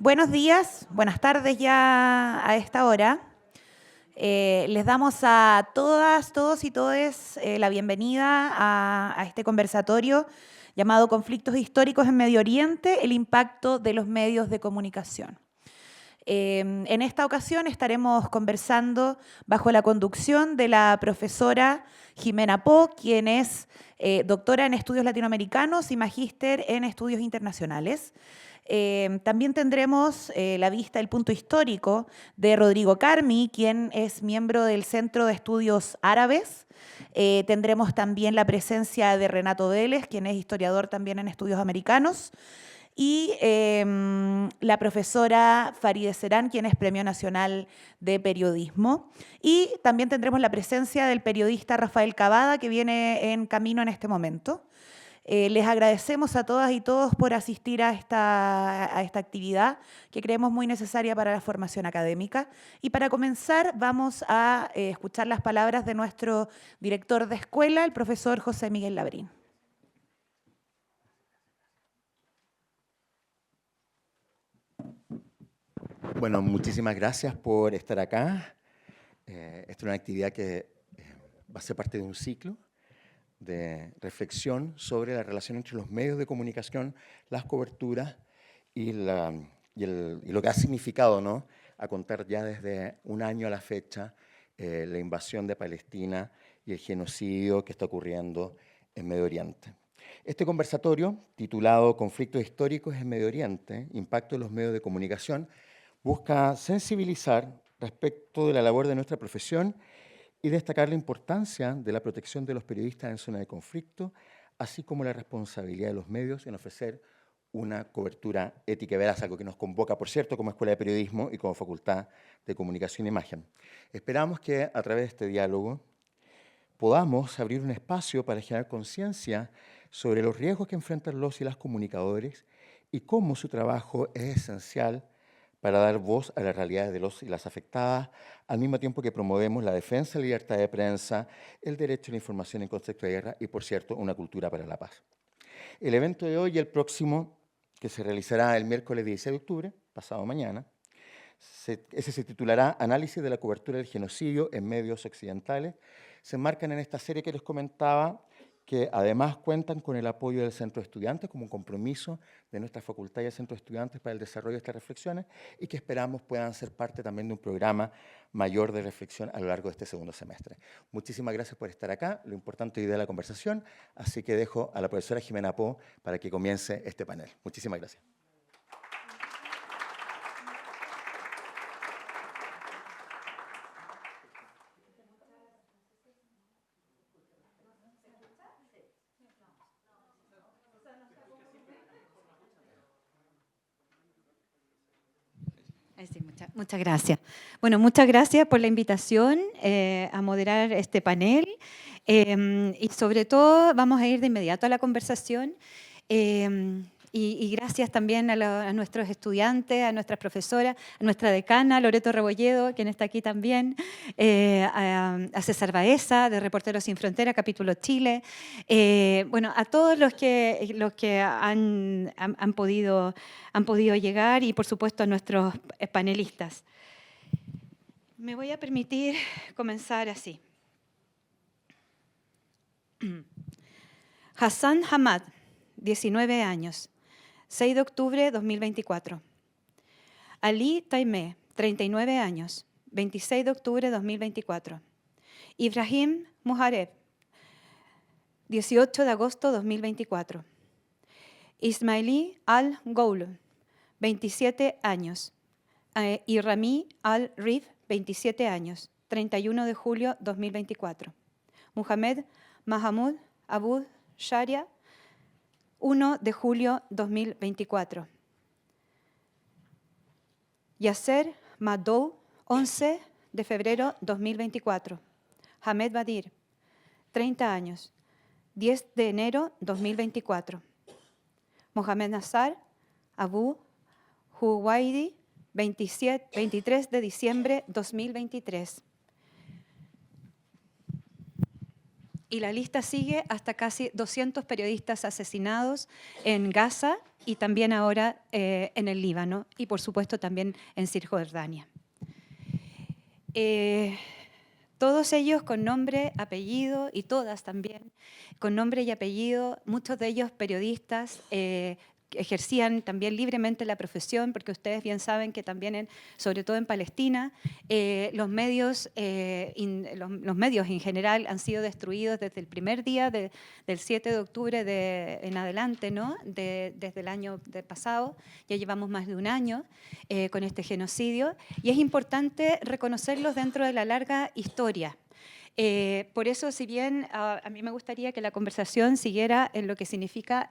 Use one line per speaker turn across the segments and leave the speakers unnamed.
Buenos días, buenas tardes ya a esta hora. Les damos a todas, todos y todes la bienvenida a este conversatorio llamado Conflictos históricos en Medio Oriente, el impacto de los medios de comunicación. En esta ocasión estaremos conversando bajo la conducción de la profesora Jimena Po, quien es doctora en estudios latinoamericanos y magíster en estudios internacionales. También tendremos la vista del punto histórico de Rodrigo Carmi, quien es miembro del Centro de Estudios Árabes. Tendremos también la presencia de Renato Vélez, quien es historiador también en estudios americanos. Y la profesora Farideh Serán, quien es Premio Nacional de Periodismo. Y también tendremos la presencia del periodista Rafael Cavada, que viene en camino en este momento. Les agradecemos a todas y todos por asistir a esta actividad que creemos muy necesaria para la formación académica. Y para comenzar vamos a escuchar las palabras de nuestro director de escuela, el profesor José Miguel Labrín.
Bueno, muchísimas gracias por estar acá. Esta es una actividad que va a ser parte de un ciclo de reflexión sobre la relación entre los medios de comunicación, las coberturas y lo que ha significado, ¿no?, a contar ya desde un año a la fecha, la invasión de Palestina y el genocidio que está ocurriendo en Medio Oriente. Este conversatorio, titulado Conflictos históricos en Medio Oriente, impacto de los medios de comunicación, busca sensibilizar respecto de la labor de nuestra profesión y destacar la importancia de la protección de los periodistas en zona de conflicto, así como la responsabilidad de los medios en ofrecer una cobertura ética y veraz, algo que nos convoca, por cierto, como Escuela de Periodismo y como Facultad de Comunicación e Imagen. Esperamos que a través de este diálogo podamos abrir un espacio para generar conciencia sobre los riesgos que enfrentan los y las comunicadores y cómo su trabajo es esencial para dar voz a las realidades de los y las afectadas, al mismo tiempo que promovemos la defensa de la libertad de prensa, el derecho a la información en contexto de guerra y, por cierto, una cultura para la paz. El evento de hoy y el próximo, que se realizará el miércoles 16 de octubre, pasado mañana, ese se titulará Análisis de la cobertura del genocidio en medios occidentales. Se enmarcan en esta serie que les comentaba, que además cuentan con el apoyo del Centro de Estudiantes como un compromiso de nuestra facultad y el Centro de Estudiantes para el desarrollo de estas reflexiones y que esperamos puedan ser parte también de un programa mayor de reflexión a lo largo de este segundo semestre. Muchísimas gracias por estar acá, lo importante hoy de la conversación, así que dejo a la profesora Jimena Po para que comience este panel. Muchísimas gracias.
Sí, muchas gracias. Bueno, muchas gracias por la invitación a moderar este panel y sobre todo vamos a ir de inmediato a la conversación y gracias también a nuestros estudiantes, a nuestras profesoras, a nuestra decana Loreto Rebolledo, quien está aquí también, a César Baeza de Reporteros Sin Frontera, capítulo Chile, bueno, a todos los que han podido llegar y por supuesto a nuestros panelistas. Me voy a permitir comenzar así. Hassan Hamad, 19 años, 6 de octubre de 2024. Ali Taimeh, 39 años, 26 de octubre de 2024. Ibrahim Muhareb, 18 de agosto de 2024. Ismaili Al-Goul, 27 años. Y Rami Al-Rif, 27 años, 31 de julio de 2024. Muhammad Mahamud Abu Sharia, 1 de julio 2024. Yasser Madou, 11 de febrero 2024. Hamed Badir, 30 años, 10 de enero 2024. Mohamed Nassar Abu Huwaidi, 23 de diciembre 2023. Y la lista sigue hasta casi 200 periodistas asesinados en Gaza y también ahora en el Líbano y por supuesto también en Cisjordania. Todos ellos con nombre, apellido y todas también con nombre y apellido, muchos de ellos periodistas, ejercían también libremente la profesión, porque ustedes bien saben que también, sobre todo en Palestina, los medios en general han sido destruidos desde el primer día del 7 de octubre en adelante, ¿no? Desde el año pasado, ya llevamos más de un año con este genocidio, y es importante reconocerlos dentro de la larga historia. Por eso, si bien a mí me gustaría que la conversación siguiera en lo que significa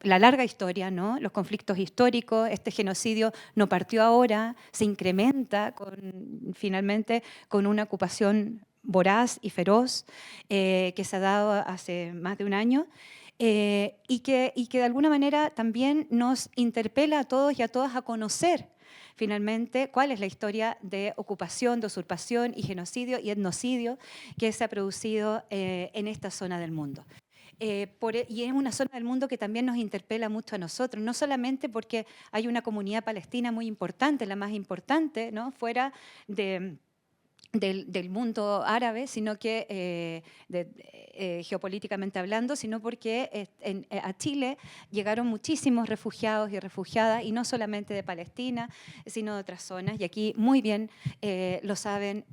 la larga historia, ¿no? Los conflictos históricos, este genocidio no partió ahora, se incrementa finalmente con una ocupación voraz y feroz que se ha dado hace más de un año y que de alguna manera también nos interpela a todos y a todas a conocer finalmente cuál es la historia de ocupación, de usurpación y genocidio y etnocidio que se ha producido en esta zona del mundo. Y es una zona del mundo que también nos interpela mucho a nosotros, no solamente porque hay una comunidad palestina muy importante, la más importante, ¿no? Fuera del mundo árabe, sino que geopolíticamente hablando, sino porque a Chile llegaron muchísimos refugiados y refugiadas, y no solamente de Palestina, sino de otras zonas, y aquí muy bien lo saben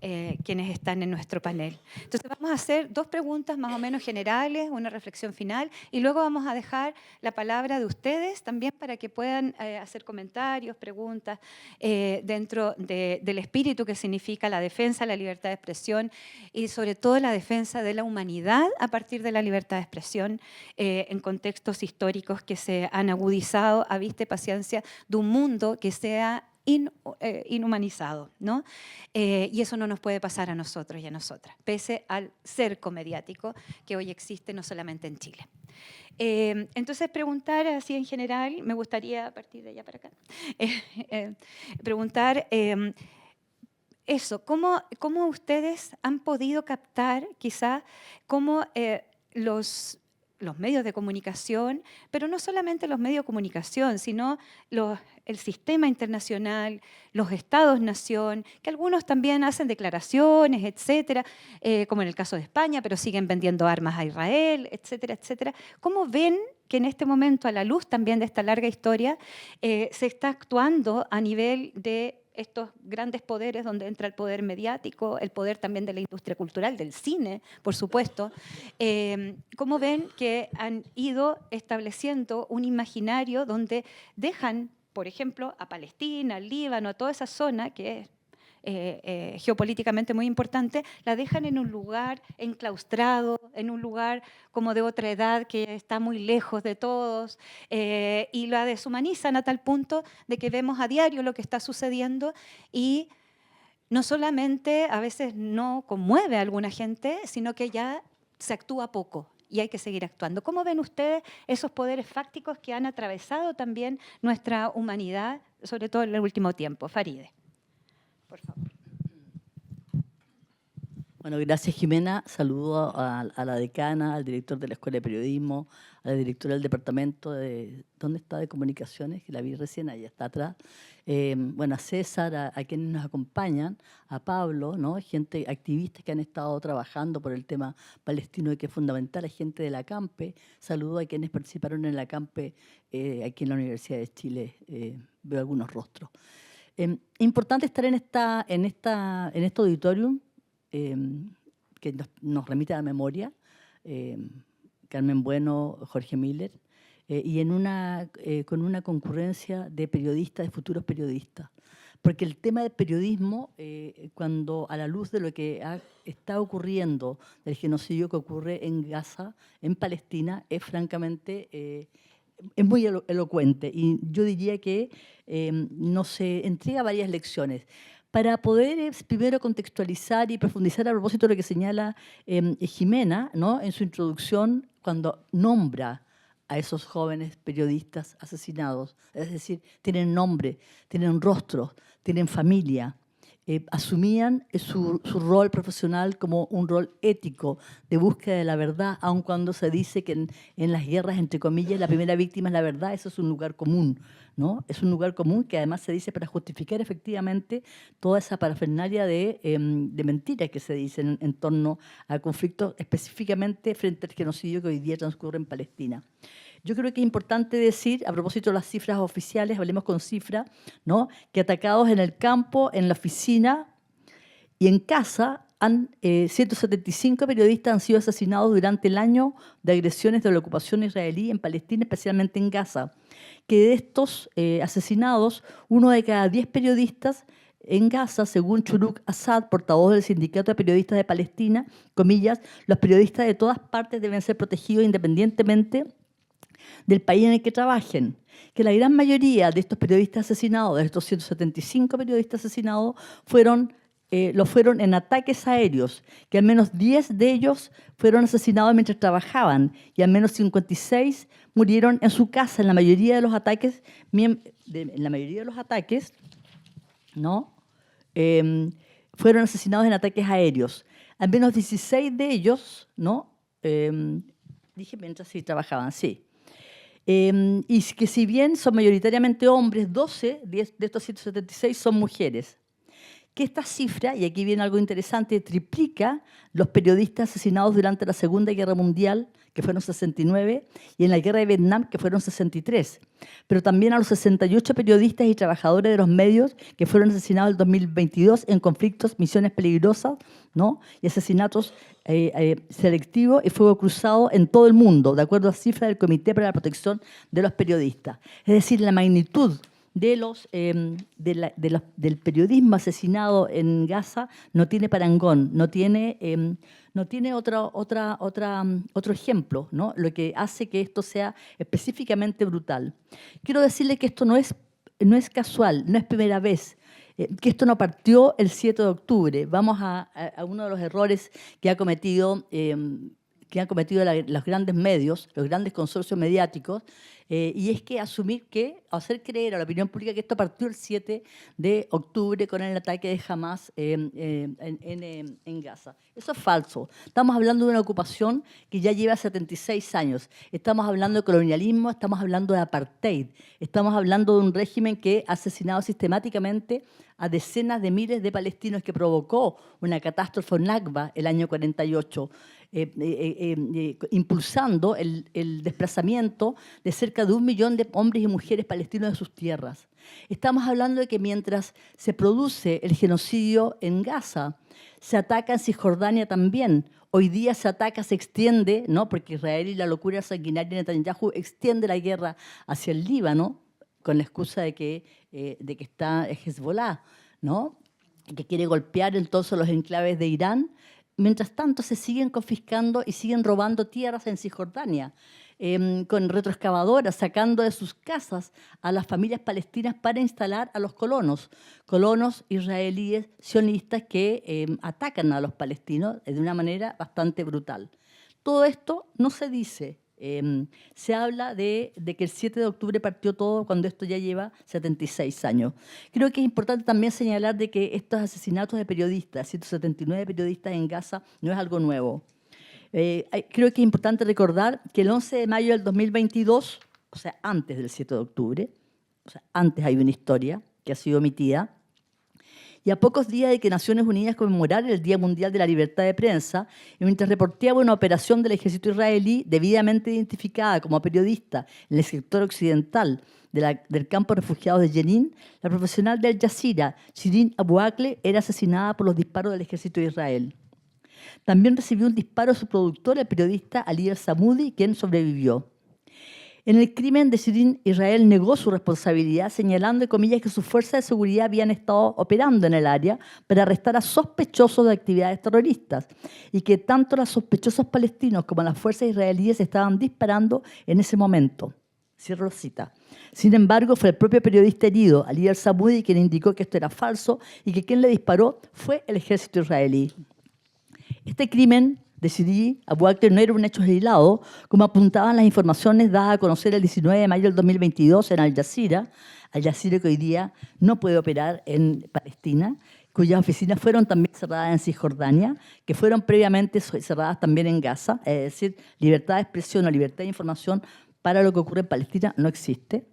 quienes están en nuestro panel. Entonces vamos a hacer dos preguntas más o menos generales, una reflexión final, y luego vamos a dejar la palabra de ustedes también para que puedan hacer comentarios, preguntas, dentro del espíritu que significa la defensa, la libertad de expresión y sobre todo la defensa de la humanidad a partir de la libertad de expresión en contextos históricos que se han agudizado a vista y paciencia de un mundo que sea inhumanizado, ¿no? Y eso no nos puede pasar a nosotros y a nosotras, pese al cerco mediático que hoy existe no solamente en Chile. Entonces, preguntar así en general, me gustaría, a partir de allá para acá, preguntar eso, ¿cómo ustedes han podido captar quizá cómo los medios de comunicación, pero no solamente los medios de comunicación, sino el sistema internacional, los estados-nación, que algunos también hacen declaraciones, etcétera, como en el caso de España, pero siguen vendiendo armas a Israel, etcétera, etcétera. ¿Cómo ven que en este momento, a la luz también de esta larga historia, se está actuando a nivel de estos grandes poderes donde entra el poder mediático, el poder también de la industria cultural, del cine, por supuesto? ¿Cómo ven que han ido estableciendo un imaginario donde dejan, por ejemplo, a Palestina, al Líbano, a toda esa zona que es geopolíticamente muy importante, la dejan en un lugar enclaustrado, en un lugar como de otra edad que está muy lejos de todos, y la deshumanizan a tal punto de que vemos a diario lo que está sucediendo y no solamente a veces no conmueve a alguna gente, sino que ya se actúa poco y hay que seguir actuando. ¿Cómo ven ustedes esos poderes fácticos que han atravesado también nuestra humanidad, sobre todo en el último tiempo? Faride, por favor.
Bueno, gracias Jimena. Saludo a la decana, al director de la Escuela de Periodismo, a la directora del Departamento de Comunicaciones, que la vi recién, allá está atrás. Bueno, a César, a quienes nos acompañan, a Pablo, ¿no? Gente, activistas que han estado trabajando por el tema palestino y que es fundamental, a gente de la CAMPE. Saludo a quienes participaron en la CAMPE aquí en la Universidad de Chile. Veo algunos rostros. Importante estar en este auditorium que nos remite a la memoria, Carmen Bueno, Jorge Miller, y con una concurrencia de periodistas, de futuros periodistas. Porque el tema del periodismo, cuando a la luz de lo que está ocurriendo, del genocidio que ocurre en Gaza, en Palestina, es francamente es muy elocuente. Y yo diría que nos entrega varias lecciones. Para poder primero contextualizar y profundizar a propósito de lo que señala Jimena, ¿no? En su introducción, cuando nombra a esos jóvenes periodistas asesinados, es decir, tienen nombre, tienen rostros, tienen familia, asumían su rol profesional como un rol ético de búsqueda de la verdad, aun cuando se dice que en las guerras, entre comillas, la primera víctima es la verdad. Eso es un lugar común, ¿no? Es un lugar común que además se dice para justificar efectivamente toda esa parafernalia de mentiras que se dicen en torno al conflicto, específicamente frente al genocidio que hoy día transcurre en Palestina. Yo creo que es importante decir, a propósito de las cifras oficiales, hablemos con cifras, ¿no?, que atacados en el campo, en la oficina y en casa, 175 periodistas han sido asesinados durante el año de agresiones de la ocupación israelí en Palestina, especialmente en Gaza. Que de estos asesinados, 1 de cada 10 periodistas en Gaza, según Churuk Assad, portavoz del Sindicato de Periodistas de Palestina, comillas, los periodistas de todas partes deben ser protegidos independientemente del país en el que trabajen, que la gran mayoría de estos periodistas asesinados, de estos 175 periodistas asesinados, lo fueron en ataques aéreos, que al menos 10 de ellos fueron asesinados mientras trabajaban y al menos 56 murieron en su casa. En la mayoría de los ataques, ¿no?, fueron asesinados en ataques aéreos. Al menos 16 de ellos, ¿no?, dije mientras sí trabajaban, sí. Y que si bien son mayoritariamente hombres, 12 de estos 176 son mujeres. Que esta cifra, y aquí viene algo interesante, triplica los periodistas asesinados durante la Segunda Guerra Mundial, que fueron 69, y en la Guerra de Vietnam, que fueron 63. Pero también a los 68 periodistas y trabajadores de los medios que fueron asesinados en 2022 en conflictos, misiones peligrosas, ¿no?, y asesinatos selectivos y fuego cruzado en todo el mundo, de acuerdo a cifras del Comité para la Protección de los Periodistas. Es decir, la magnitud del periodismo asesinado en Gaza no tiene parangón, no tiene otro ejemplo, ¿no?, lo que hace que esto sea específicamente brutal. Quiero decirle que esto no es casual, no es primera vez, que esto no partió el 7 de octubre. Vamos a uno de los errores que han cometido los grandes medios, los grandes consorcios mediáticos, y es que asumir que, hacer creer a la opinión pública que esto partió el 7 de octubre con el ataque de Hamas en Gaza. Eso es falso. Estamos hablando de una ocupación que ya lleva 76 años. Estamos hablando de colonialismo, estamos hablando de apartheid. Estamos hablando de un régimen que ha asesinado sistemáticamente a decenas de miles de palestinos, que provocó una catástrofe Nakba el año 48, impulsando el desplazamiento de cerca de 1 millón de hombres y mujeres palestinos de sus tierras. Estamos hablando de que mientras se produce el genocidio en Gaza, se ataca en Cisjordania también. Hoy día se ataca, se extiende, ¿no?, porque Israel y la locura sanguinaria de Netanyahu extiende la guerra hacia el Líbano, con la excusa de que está Hezbollah, ¿no?, que quiere golpear entonces los enclaves de Irán. Mientras tanto, se siguen confiscando y siguen robando tierras en Cisjordania, con retroexcavadoras, sacando de sus casas a las familias palestinas para instalar a los colonos israelíes sionistas que atacan a los palestinos de una manera bastante brutal. Todo esto no se dice. Se habla de que el 7 de octubre partió todo, cuando esto ya lleva 76 años. Creo que es importante también señalar de que estos asesinatos de periodistas, 179 periodistas en Gaza, no es algo nuevo. Creo que es importante recordar que el 11 de mayo del 2022, o sea, antes del 7 de octubre, o sea, antes hay una historia que ha sido omitida, y a pocos días de que Naciones Unidas conmemorara el Día Mundial de la Libertad de Prensa, y mientras reporteaba una operación del ejército israelí debidamente identificada como periodista en el sector occidental del campo de refugiados de Jenin, la profesional de Al Jazeera, Shirin Abu Akleh, era asesinada por los disparos del ejército de Israel. También recibió un disparo de su productor, el periodista Ali El-Samudi, quien sobrevivió. En el crimen de Shirin, Israel negó su responsabilidad, señalando, comillas, que sus fuerzas de seguridad habían estado operando en el área para arrestar a sospechosos de actividades terroristas y que tanto los sospechosos palestinos como las fuerzas israelíes estaban disparando en ese momento. Cierro la cita. Sin embargo, fue el propio periodista herido, Ali El-Samudi, quien indicó que esto era falso y que quien le disparó fue el ejército israelí. Este crimen de Shirin Abu Akleh no era un hecho aislado, como apuntaban las informaciones dadas a conocer el 19 de mayo del 2022 en Al Jazeera que hoy día no puede operar en Palestina, cuyas oficinas fueron también cerradas en Cisjordania, que fueron previamente cerradas también en Gaza. Es decir, libertad de expresión o libertad de información para lo que ocurre en Palestina no existe.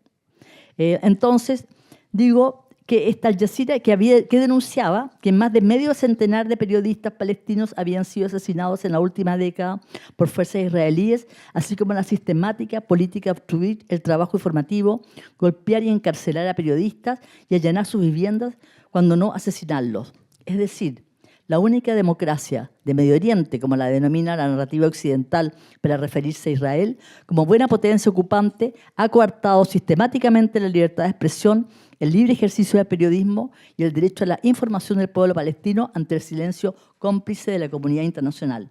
Entonces, digo que esta Al Jazeera que denunciaba que más de medio centenar de periodistas palestinos habían sido asesinados en la última década por fuerzas israelíes, así como la sistemática política de obstruir el trabajo informativo, golpear y encarcelar a periodistas y allanar sus viviendas cuando no asesinarlos. Es decir, la única democracia de Medio Oriente, como la denomina la narrativa occidental para referirse a Israel, como buena potencia ocupante, ha coartado sistemáticamente la libertad de expresión, el libre ejercicio del periodismo y el derecho a la información del pueblo palestino ante el silencio cómplice de la comunidad internacional.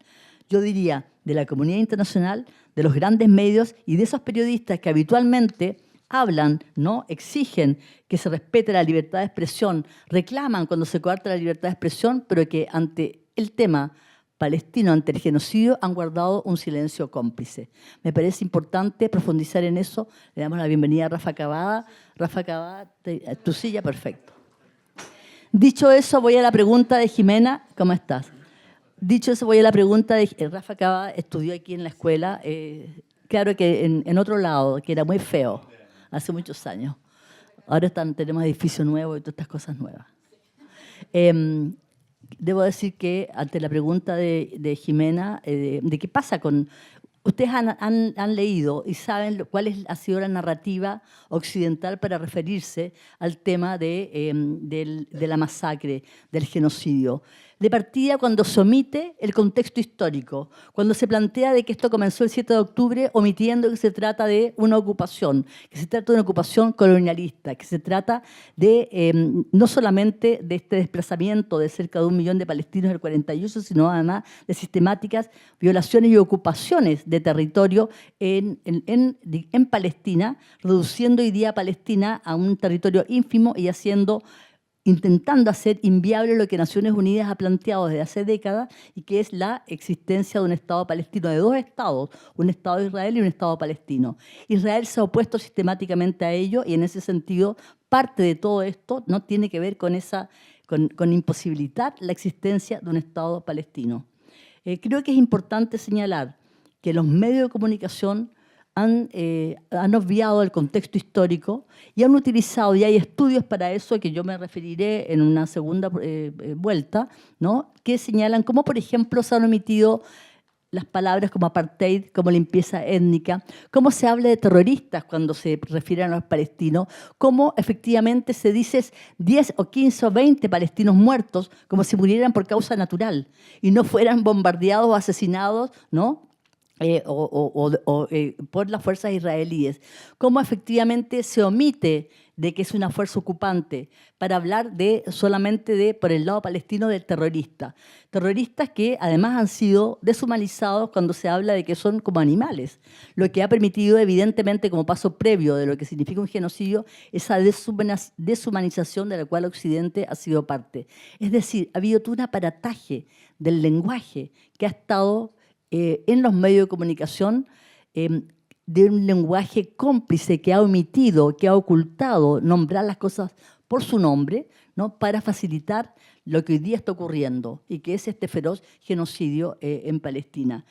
Yo diría de la comunidad internacional, de los grandes medios y de esos periodistas que habitualmente hablan, ¿no? Exigen que se respete la libertad de expresión, reclaman cuando se coarta la libertad de expresión, pero que ante el tema palestino, ante el genocidio, han guardado un silencio cómplice. Me parece importante profundizar en eso. Le damos la bienvenida a Rafa Cavada. Rafa Cavada, tu silla, perfecto. Dicho eso, voy a la pregunta de Jimena. ¿Cómo estás? Dicho eso, voy a la pregunta de Rafa Cavada. Estudió aquí en la escuela, claro que en otro lado, que era muy feo, hace muchos años. Ahora tenemos edificio nuevo y todas estas cosas nuevas. Debo decir que ante la pregunta de Jimena, de qué pasa con... Ustedes han leído y saben cuál ha sido la narrativa occidental para referirse al tema de la masacre, del genocidio. De partida, cuando se omite el contexto histórico, cuando se plantea de que esto comenzó el 7 de octubre, omitiendo que se trata de una ocupación, que se trata de una ocupación colonialista, que se trata de no solamente de este desplazamiento de cerca de 1 millón de palestinos del 48, sino además de sistemáticas violaciones y ocupaciones de territorio en Palestina, reduciendo hoy día a Palestina a un territorio ínfimo y intentando hacer inviable lo que Naciones Unidas ha planteado desde hace décadas y que es la existencia de un Estado palestino, de 2 estados, un Estado de Israel y un Estado palestino. Israel se ha opuesto sistemáticamente a ello y en ese sentido parte de todo esto no tiene que ver con imposibilitar la existencia de un Estado palestino. Creo que es importante señalar que los medios de comunicación han obviado el contexto histórico y han utilizado, y hay estudios para eso que yo me referiré en una segunda vuelta, ¿no? Que señalan cómo, por ejemplo, se han omitido las palabras como apartheid, como limpieza étnica, cómo se habla de terroristas cuando se refieren a los palestinos, cómo efectivamente se dice 10 o 15 o 20 palestinos muertos como si murieran por causa natural y no fueran bombardeados o asesinados, ¿no? Por las fuerzas israelíes, cómo efectivamente se omite de que es una fuerza ocupante para hablar solamente por el lado palestino del terrorista. Terroristas que además han sido deshumanizados cuando se habla de que son como animales, lo que ha permitido evidentemente como paso previo de lo que significa un genocidio esa deshumanización de la cual Occidente ha sido parte. Es decir, ha habido todo un aparataje del lenguaje que ha estado en los medios de comunicación, de un lenguaje cómplice que ha omitido, que ha ocultado nombrar las cosas por su nombre, ¿no? Para facilitar lo que hoy día está ocurriendo y que es este feroz genocidio en Palestina.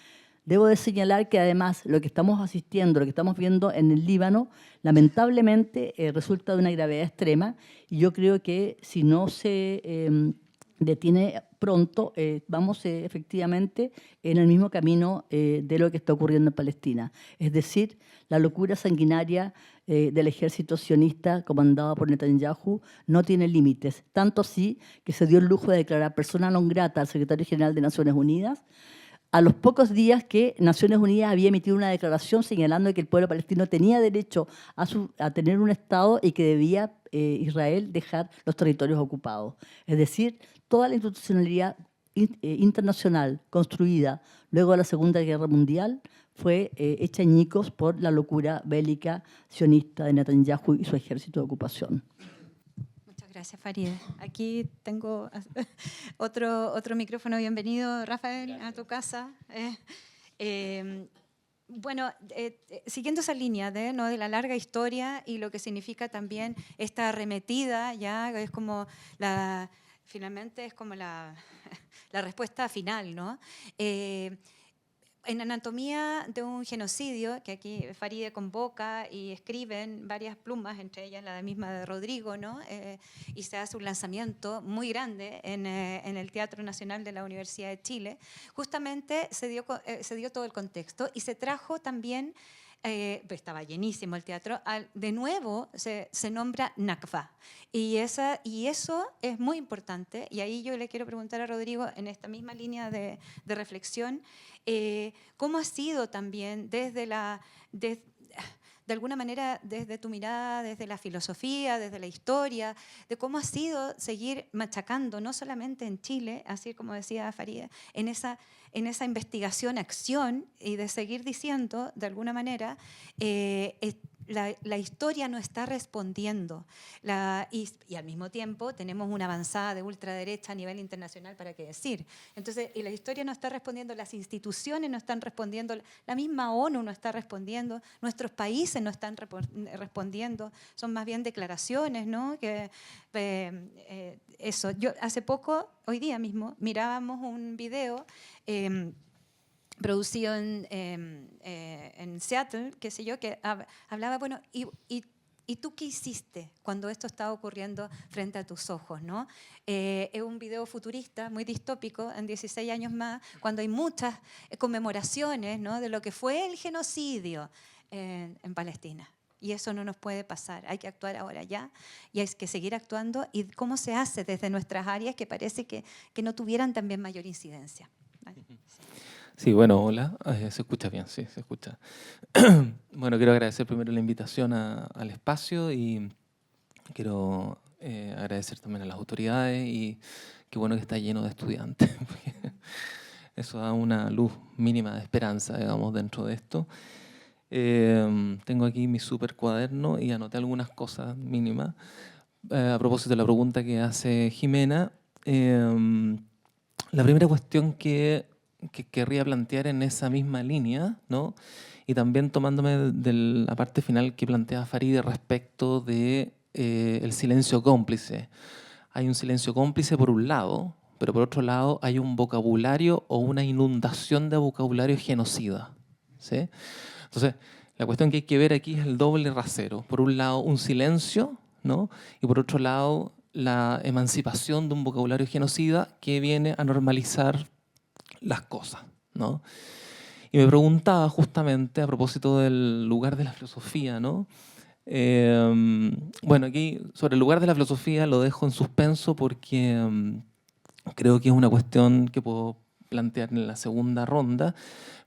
Debo de señalar que además lo que estamos asistiendo, lo que estamos viendo en el Líbano, lamentablemente resulta de una gravedad extrema y yo creo que si no se detiene pronto, vamos efectivamente en el mismo camino de lo que está ocurriendo en Palestina. Es decir, la locura sanguinaria del ejército sionista comandado por Netanyahu no tiene límites. Tanto así que se dio el lujo de declarar persona non grata al secretario general de Naciones Unidas a los pocos días que Naciones Unidas había emitido una declaración señalando que el pueblo palestino tenía derecho a tener un Estado y que debía Israel dejar los territorios ocupados. Es decir, toda la institucionalidad internacional construida luego de la Segunda Guerra Mundial fue hecha añicos por la locura bélica sionista de Netanyahu y su ejército de ocupación.
Muchas gracias, Farideh. Aquí tengo otro micrófono. Bienvenido, Rafael, a tu casa. Bueno, siguiendo esa línea ¿no? de la larga historia y lo que significa también esta arremetida, ya es como finalmente es como la respuesta final, ¿no? En Anatomía de un genocidio, que aquí Farideh convoca y escriben varias plumas, entre ellas la misma de Rodrigo, ¿no? Y se hace un lanzamiento muy grande en el Teatro Nacional de la Universidad de Chile. Justamente se dio todo el contexto y se trajo también, estaba llenísimo el teatro, de nuevo se nombra Nakba. Y eso es muy importante, y ahí yo le quiero preguntar a Rodrigo, en esta misma línea de reflexión, ¿cómo ha sido también de alguna manera desde tu mirada, desde la filosofía, desde la historia, de cómo ha sido seguir machacando, no solamente en Chile, así como decía Farideh, en esa investigación-acción y de seguir diciendo, de alguna manera, la historia no está respondiendo y al mismo tiempo tenemos una avanzada de ultraderecha a nivel internacional, para qué decir. Entonces, y la historia no está respondiendo, las instituciones no están respondiendo, la misma ONU no está respondiendo, nuestros países no están respondiendo, son más bien declaraciones, ¿no? Eso, yo hace poco, hoy día mismo, mirábamos un video producido en Seattle, qué sé yo, que hablaba, bueno, ¿y tú qué hiciste cuando esto estaba ocurriendo frente a tus ojos, ¿no? Es un video futurista, muy distópico, en 16 años más, cuando hay muchas conmemoraciones, ¿no?, de lo que fue el genocidio en Palestina. Y eso no nos puede pasar, hay que actuar ahora ya y hay que seguir actuando. ¿Y cómo se hace desde nuestras áreas que parece que no tuvieran también mayor incidencia? ¿Vale?
Sí, bueno, hola, se escucha bien, sí, se escucha. Bueno, quiero agradecer primero la invitación al espacio y quiero agradecer también a las autoridades y qué bueno que está lleno de estudiantes. Eso da una luz mínima de esperanza, digamos, dentro de esto. Tengo aquí mi super cuaderno y anoté algunas cosas mínimas. A propósito de la pregunta que hace Jimena, la primera cuestión que querría plantear en esa misma línea, ¿no?, y también tomándome de la parte final que planteaba Farideh respecto de el silencio cómplice. Hay un silencio cómplice por un lado, pero por otro lado hay un vocabulario o una inundación de vocabulario genocida, ¿sí? Entonces, la cuestión que hay que ver aquí es el doble rasero. Por un lado, un silencio, ¿no?, y por otro lado, la emancipación de un vocabulario genocida que viene a normalizar las cosas, ¿no? Y me preguntaba justamente a propósito del lugar de la filosofía, ¿no? Bueno, aquí sobre el lugar de la filosofía lo dejo en suspenso porque creo que es una cuestión que puedo plantear en la segunda ronda,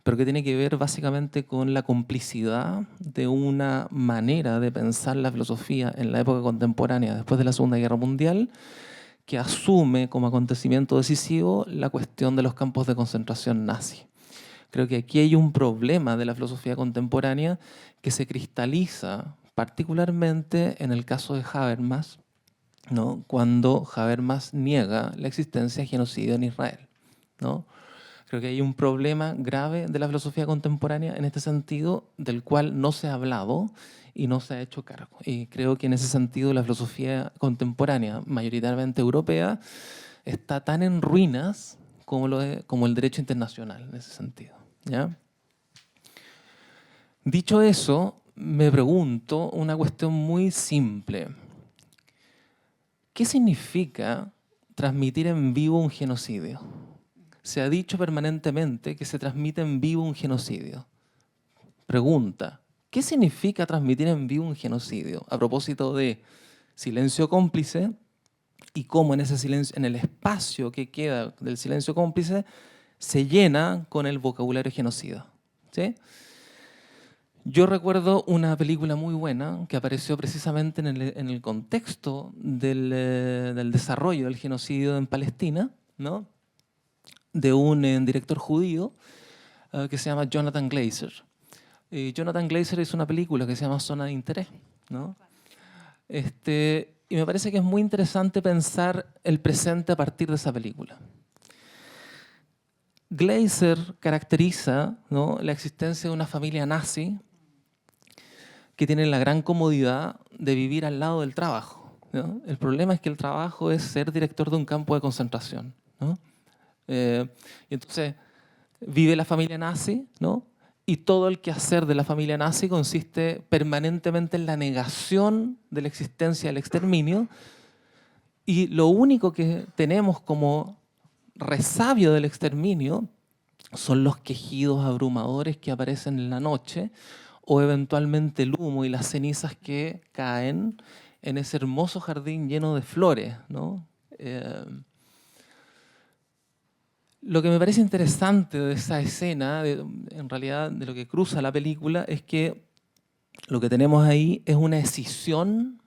pero que tiene que ver básicamente con la complicidad de una manera de pensar la filosofía en la época contemporánea, después de la Segunda Guerra Mundial, que asume como acontecimiento decisivo la cuestión de los campos de concentración nazi. Creo que aquí hay un problema de la filosofía contemporánea que se cristaliza particularmente en el caso de Habermas, ¿no?, cuando Habermas niega la existencia de genocidio en Israel, ¿no? Creo que hay un problema grave de la filosofía contemporánea en este sentido, del cual no se ha hablado y no se ha hecho cargo. Y creo que en ese sentido la filosofía contemporánea, mayoritariamente europea, está tan en ruinas como el derecho internacional en ese sentido, ¿ya? Dicho eso, me pregunto una cuestión muy simple. ¿Qué significa transmitir en vivo un genocidio? Se ha dicho permanentemente que se transmite en vivo un genocidio. Pregunta, ¿qué significa transmitir en vivo un genocidio? A propósito de silencio cómplice y cómo en ese silencio, en el espacio que queda del silencio cómplice, se llena con el vocabulario genocida, ¿sí? Yo recuerdo una película muy buena que apareció precisamente en el contexto del desarrollo del genocidio en Palestina, ¿no?, de un director judío que se llama Jonathan Glazer. Jonathan Glazer hizo una película que se llama Zona de Interés, ¿no? Y me parece que es muy interesante pensar el presente a partir de esa película. Glazer caracteriza, ¿no?, la existencia de una familia nazi que tiene la gran comodidad de vivir al lado del trabajo, ¿no? El problema es que el trabajo es ser director de un campo de concentración, ¿no? Y entonces vive la familia nazi, ¿no? Y todo el quehacer de la familia nazi consiste permanentemente en la negación de la existencia del exterminio, y lo único que tenemos como resabio del exterminio son los quejidos abrumadores que aparecen en la noche, o eventualmente el humo y las cenizas que caen en ese hermoso jardín lleno de flores, ¿no? Lo que me parece interesante de esa escena, en realidad de lo que cruza la película, es que lo que tenemos ahí es una escisión,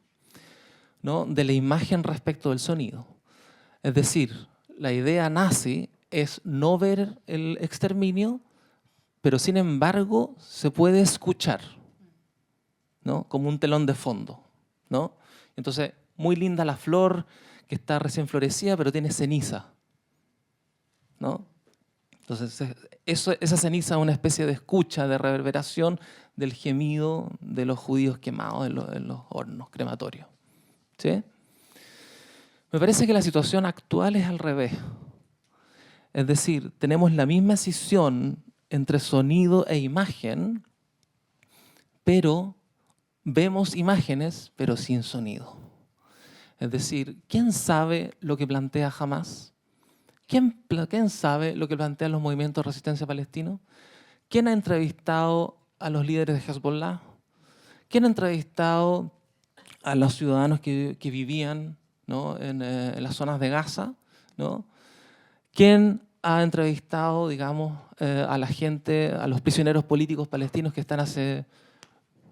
¿no?, de la imagen respecto del sonido. Es decir, la idea nazi es no ver el exterminio, pero sin embargo se puede escuchar, ¿no?, como un telón de fondo, ¿no? Entonces, muy linda la flor que está recién florecida, pero tiene ceniza, ¿no? Entonces, esa ceniza es una especie de escucha, de reverberación del gemido de los judíos quemados en los hornos crematorios, ¿sí? Me parece que la situación actual es al revés. Es decir, tenemos la misma escisión entre sonido e imagen, pero vemos imágenes, pero sin sonido. Es decir, ¿quién sabe lo que plantea Hamás? ¿Quién sabe lo que plantean los movimientos de resistencia palestinos? ¿Quién ha entrevistado a los líderes de Hezbollah? ¿Quién ha entrevistado a los ciudadanos que vivían, ¿no?, en las zonas de Gaza, ¿no? ¿Quién ha entrevistado, digamos, a la gente, a los prisioneros políticos palestinos que están hace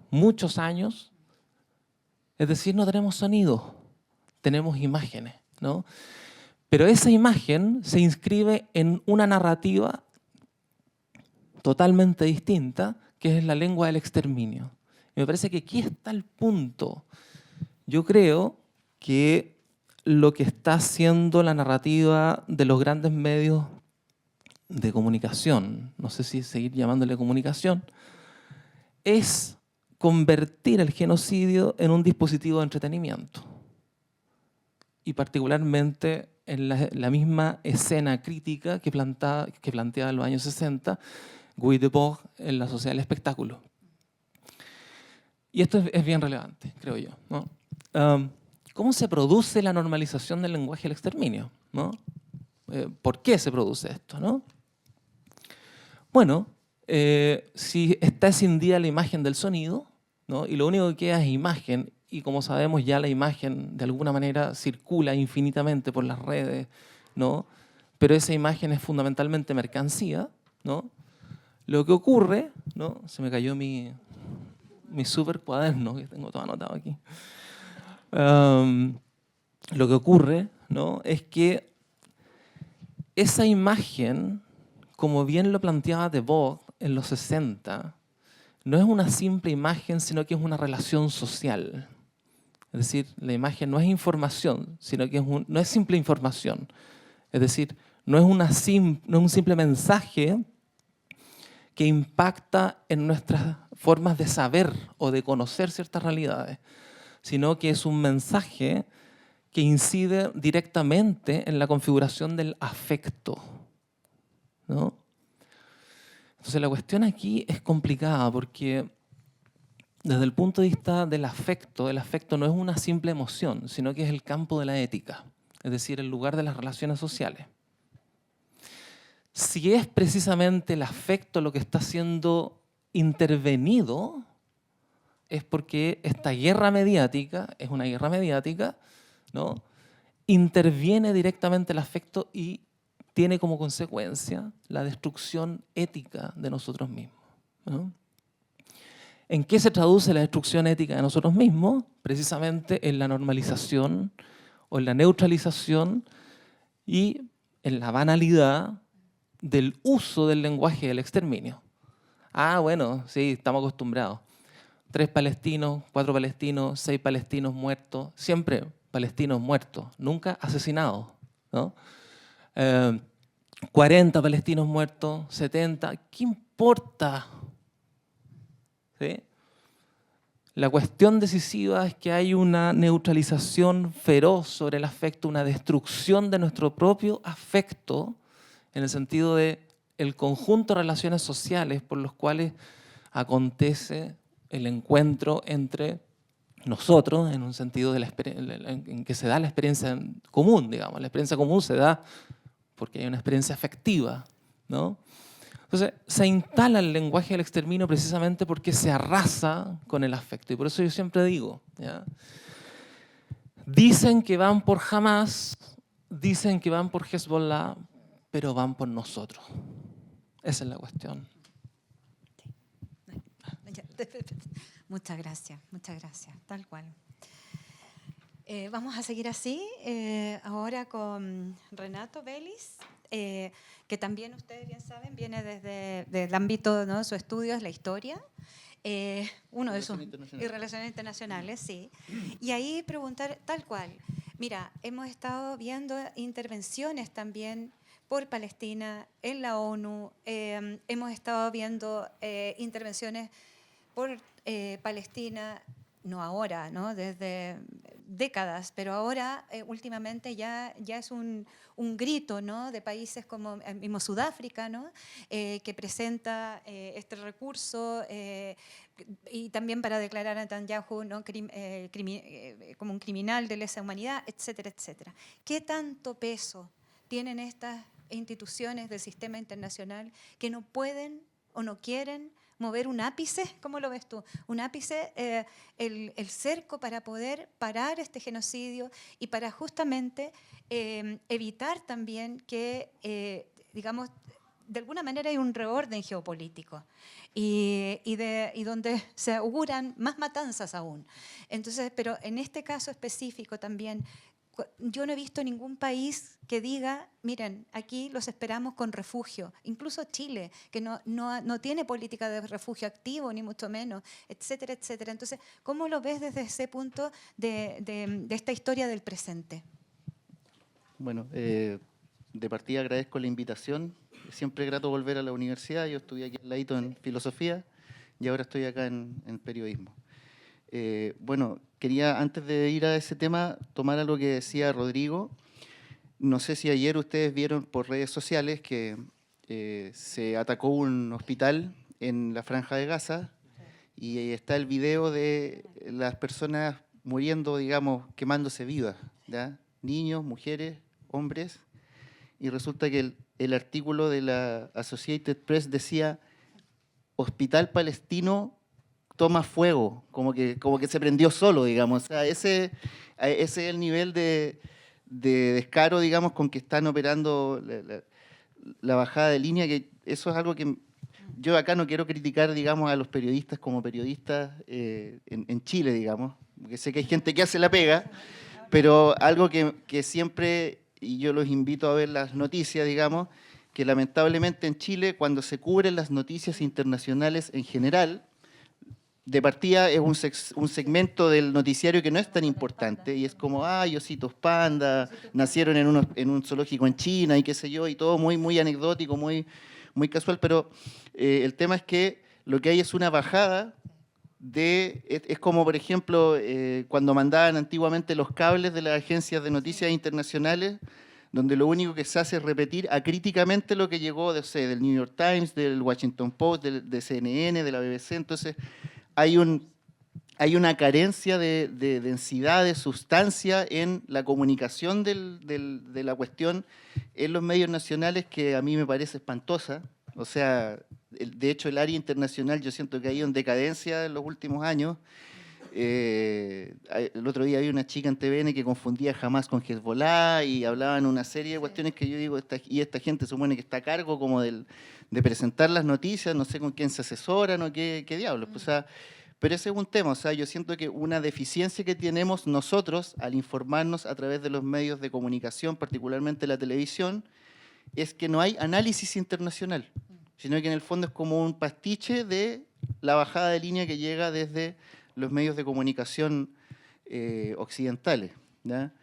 muchos años? Es decir, no tenemos sonido, tenemos imágenes, ¿no? Pero esa imagen se inscribe en una narrativa totalmente distinta, que es la lengua del exterminio. Y me parece que aquí está el punto. Yo creo que lo que está haciendo la narrativa de los grandes medios de comunicación, no sé si seguir llamándole comunicación, es convertir el genocidio en un dispositivo de entretenimiento. Y particularmente en la misma escena crítica que planteaba en los años 60 Guy Debord en La Sociedad del Espectáculo. Y esto es bien relevante, creo yo, ¿no? ¿Cómo se produce la normalización del lenguaje del exterminio, ¿no? ¿Por qué se produce esto, no? Bueno, si está escindida la imagen del sonido, ¿no?, y lo único que queda es imagen, y como sabemos ya la imagen de alguna manera circula infinitamente por las redes, ¿no?, pero esa imagen es fundamentalmente mercancía, ¿no? Lo que ocurre, ¿no?, se me cayó mi super cuaderno que tengo todo anotado aquí. Lo que ocurre, ¿no?, es que esa imagen, como bien lo planteaba Debord en los 60, no es una simple imagen, sino que es una relación social. Es decir, la imagen no es información, sino que no es simple información. Es decir, no es un simple mensaje que impacta en nuestras formas de saber o de conocer ciertas realidades, sino que es un mensaje que incide directamente en la configuración del afecto, ¿no? Entonces la cuestión aquí es complicada porque desde el punto de vista del afecto, el afecto no es una simple emoción, sino que es el campo de la ética, es decir, el lugar de las relaciones sociales. Si es precisamente el afecto lo que está siendo intervenido, es porque esta guerra mediática, es una guerra mediática, ¿no?, interviene directamente el afecto y tiene como consecuencia la destrucción ética de nosotros mismos, ¿no? ¿En qué se traduce la destrucción ética de nosotros mismos? Precisamente en la normalización o en la neutralización y en la banalidad del uso del lenguaje del exterminio. Ah, bueno, sí, estamos acostumbrados. 3 palestinos, 4 palestinos, 6 palestinos muertos, siempre palestinos muertos, nunca asesinados, ¿no? 40 palestinos muertos, 70, ¿qué importa? ¿Sí? La cuestión decisiva es que hay una neutralización feroz sobre el afecto, una destrucción de nuestro propio afecto, en el sentido de el conjunto de relaciones sociales por los cuales acontece el encuentro entre nosotros, en un sentido de en que se da la experiencia común, digamos. La experiencia común se da porque hay una experiencia afectiva, ¿no? Entonces, se instala el lenguaje del exterminio precisamente porque se arrasa con el afecto. Y por eso yo siempre digo, ¿ya? Dicen que van por Hamas, dicen que van por Hezbollah, pero van por nosotros. Esa es la cuestión.
Muchas gracias, tal cual. Vamos a seguir así, ahora con Renato Vélez, que también ustedes bien saben, viene desde el ámbito, ¿no? Su estudio es la historia, uno de sus y relaciones internacionales, sí. Y ahí preguntar tal cual, mira, hemos estado viendo intervenciones también por Palestina en la ONU, hemos estado viendo intervenciones por Palestina, no ahora, ¿no? Desde décadas, pero ahora últimamente ya es un grito, ¿no? De países como el mismo Sudáfrica, ¿no? Que presenta este recurso y también para declarar a Netanyahu, ¿no? Como un criminal de lesa humanidad, etcétera, etcétera. ¿Qué tanto peso tienen estas instituciones del sistema internacional que no pueden o no quieren mover un ápice? ¿Cómo lo ves tú? Un ápice, el cerco para poder parar este genocidio y para justamente evitar también que, digamos, de alguna manera hay un reorden geopolítico y donde se auguran más matanzas aún. Entonces, pero en este caso específico también, yo no he visto ningún país que diga, miren, aquí los esperamos con refugio, incluso Chile, que no tiene política de refugio activo, ni mucho menos, etcétera, etcétera. Entonces, ¿cómo lo ves desde ese punto de esta historia del presente?
Bueno, de partida agradezco la invitación. Siempre es grato volver a la universidad. Yo estudié aquí al ladito en filosofía y ahora estoy acá en periodismo. Bueno, quería, antes de ir a ese tema, tomar algo que decía Rodrigo. No sé si ayer ustedes vieron por redes sociales que se atacó un hospital en la Franja de Gaza y ahí está el video de las personas muriendo, digamos, quemándose vivas, ¿ya? Niños, mujeres, hombres. Y resulta que el artículo de la Associated Press decía hospital palestino toma fuego, como que se prendió solo, digamos. O sea, ese es el nivel de descaro, digamos, con que están operando la bajada de línea, que eso es algo que yo acá no quiero criticar, digamos, a los periodistas como periodistas en Chile, digamos, porque sé que hay gente que hace la pega, pero algo que siempre, y yo los invito a ver las noticias, digamos, que lamentablemente en Chile, cuando se cubren las noticias internacionales en general, de partida es un segmento del noticiario que no es tan importante y es como, ositos panda, nacieron en un zoológico en China y qué sé yo, y todo muy, muy anecdótico, muy, muy casual, pero el tema es que lo que hay es una bajada es como, por ejemplo, cuando mandaban antiguamente los cables de las agencias de noticias internacionales, donde lo único que se hace es repetir acríticamente lo que llegó del New York Times, del Washington Post, de CNN, de la BBC. Entonces, hay una carencia de densidad, de sustancia en la comunicación de la cuestión en los medios nacionales que a mí me parece espantosa. O sea, de hecho, el área internacional yo siento que ha ido en decadencia en los últimos años. El otro día había una chica en TVN que confundía Hamas con Hezbollah y hablaban una serie de cuestiones que yo digo, esta gente supone que está a cargo como de presentar las noticias, no sé con quién se asesoran o qué diablos. O sea, pero ese es un tema, o sea, yo siento que una deficiencia que tenemos nosotros al informarnos a través de los medios de comunicación, particularmente la televisión, es que no hay análisis internacional, sino que en el fondo es como un pastiche de la bajada de línea que llega desde los medios de comunicación occidentales, ¿ya?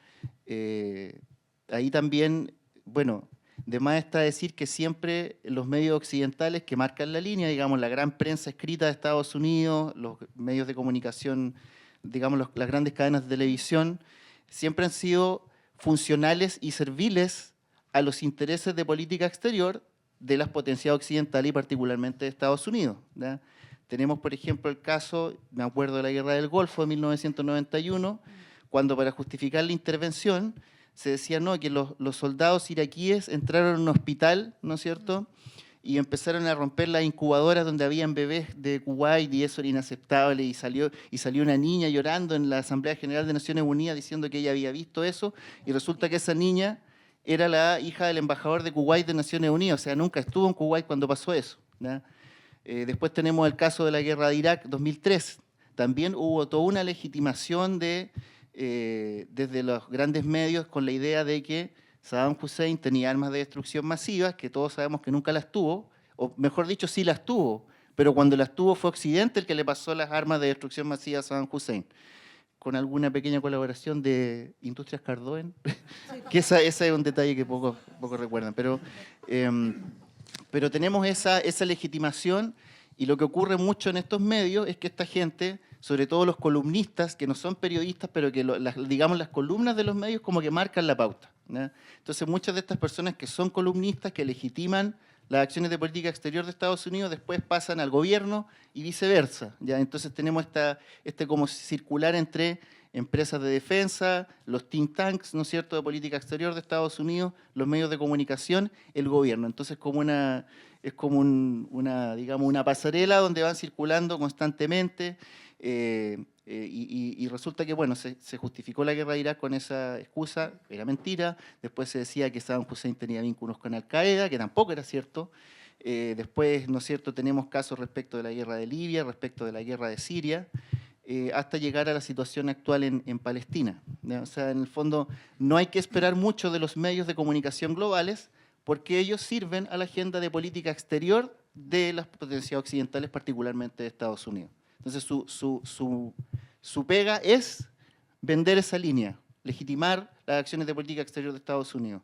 Ahí también, bueno, De más está decir que siempre los medios occidentales que marcan la línea, digamos, la gran prensa escrita de Estados Unidos, los medios de comunicación, digamos, las grandes cadenas de televisión, siempre han sido funcionales y serviles a los intereses de política exterior de las potencias occidentales y particularmente de Estados Unidos, ¿ya? Tenemos, por ejemplo, el caso, me acuerdo de la Guerra del Golfo de 1991, cuando para justificar la intervención se decía no, que los soldados iraquíes entraron en un hospital, ¿no es cierto?, y empezaron a romper las incubadoras donde habían bebés de Kuwait y eso era inaceptable, y salió una niña llorando en la Asamblea General de Naciones Unidas diciendo que ella había visto eso, y resulta que esa niña era la hija del embajador de Kuwait de Naciones Unidas, o sea, nunca estuvo en Kuwait cuando pasó eso, ¿ya? Después tenemos el caso de la guerra de Irak 2003, también hubo toda una legitimación desde los grandes medios con la idea de que Saddam Hussein tenía armas de destrucción masiva, que todos sabemos que nunca las tuvo, o mejor dicho, sí las tuvo, pero cuando las tuvo fue Occidente el que le pasó las armas de destrucción masiva a Saddam Hussein, con alguna pequeña colaboración de Industrias Cardoen, que ese es un detalle que poco recuerdan, pero tenemos esa legitimación, y lo que ocurre mucho en estos medios es que esta gente, sobre todo los columnistas, que no son periodistas, pero que digamos las columnas de los medios como que marcan la pauta, ¿ya? Entonces muchas de estas personas que son columnistas, que legitiman las acciones de política exterior de Estados Unidos, después pasan al gobierno y viceversa, ¿ya? Entonces tenemos este como circular entre empresas de defensa, los think tanks, ¿no es cierto?, de política exterior de Estados Unidos, los medios de comunicación, el gobierno. Entonces es como digamos, una pasarela donde van circulando constantemente, y resulta que, bueno, se justificó la guerra de Irak con esa excusa, era mentira. Después se decía que Saddam Hussein tenía vínculos con Al-Qaeda, que tampoco era cierto. Después, ¿no es cierto?, tenemos casos respecto de la guerra de Libia, respecto de la guerra de Siria, hasta llegar a la situación actual en Palestina, ¿ya? O sea, en el fondo, no hay que esperar mucho de los medios de comunicación globales, porque ellos sirven a la agenda de política exterior de las potencias occidentales, particularmente de Estados Unidos. Entonces, su pega es vender esa línea, legitimar las acciones de política exterior de Estados Unidos.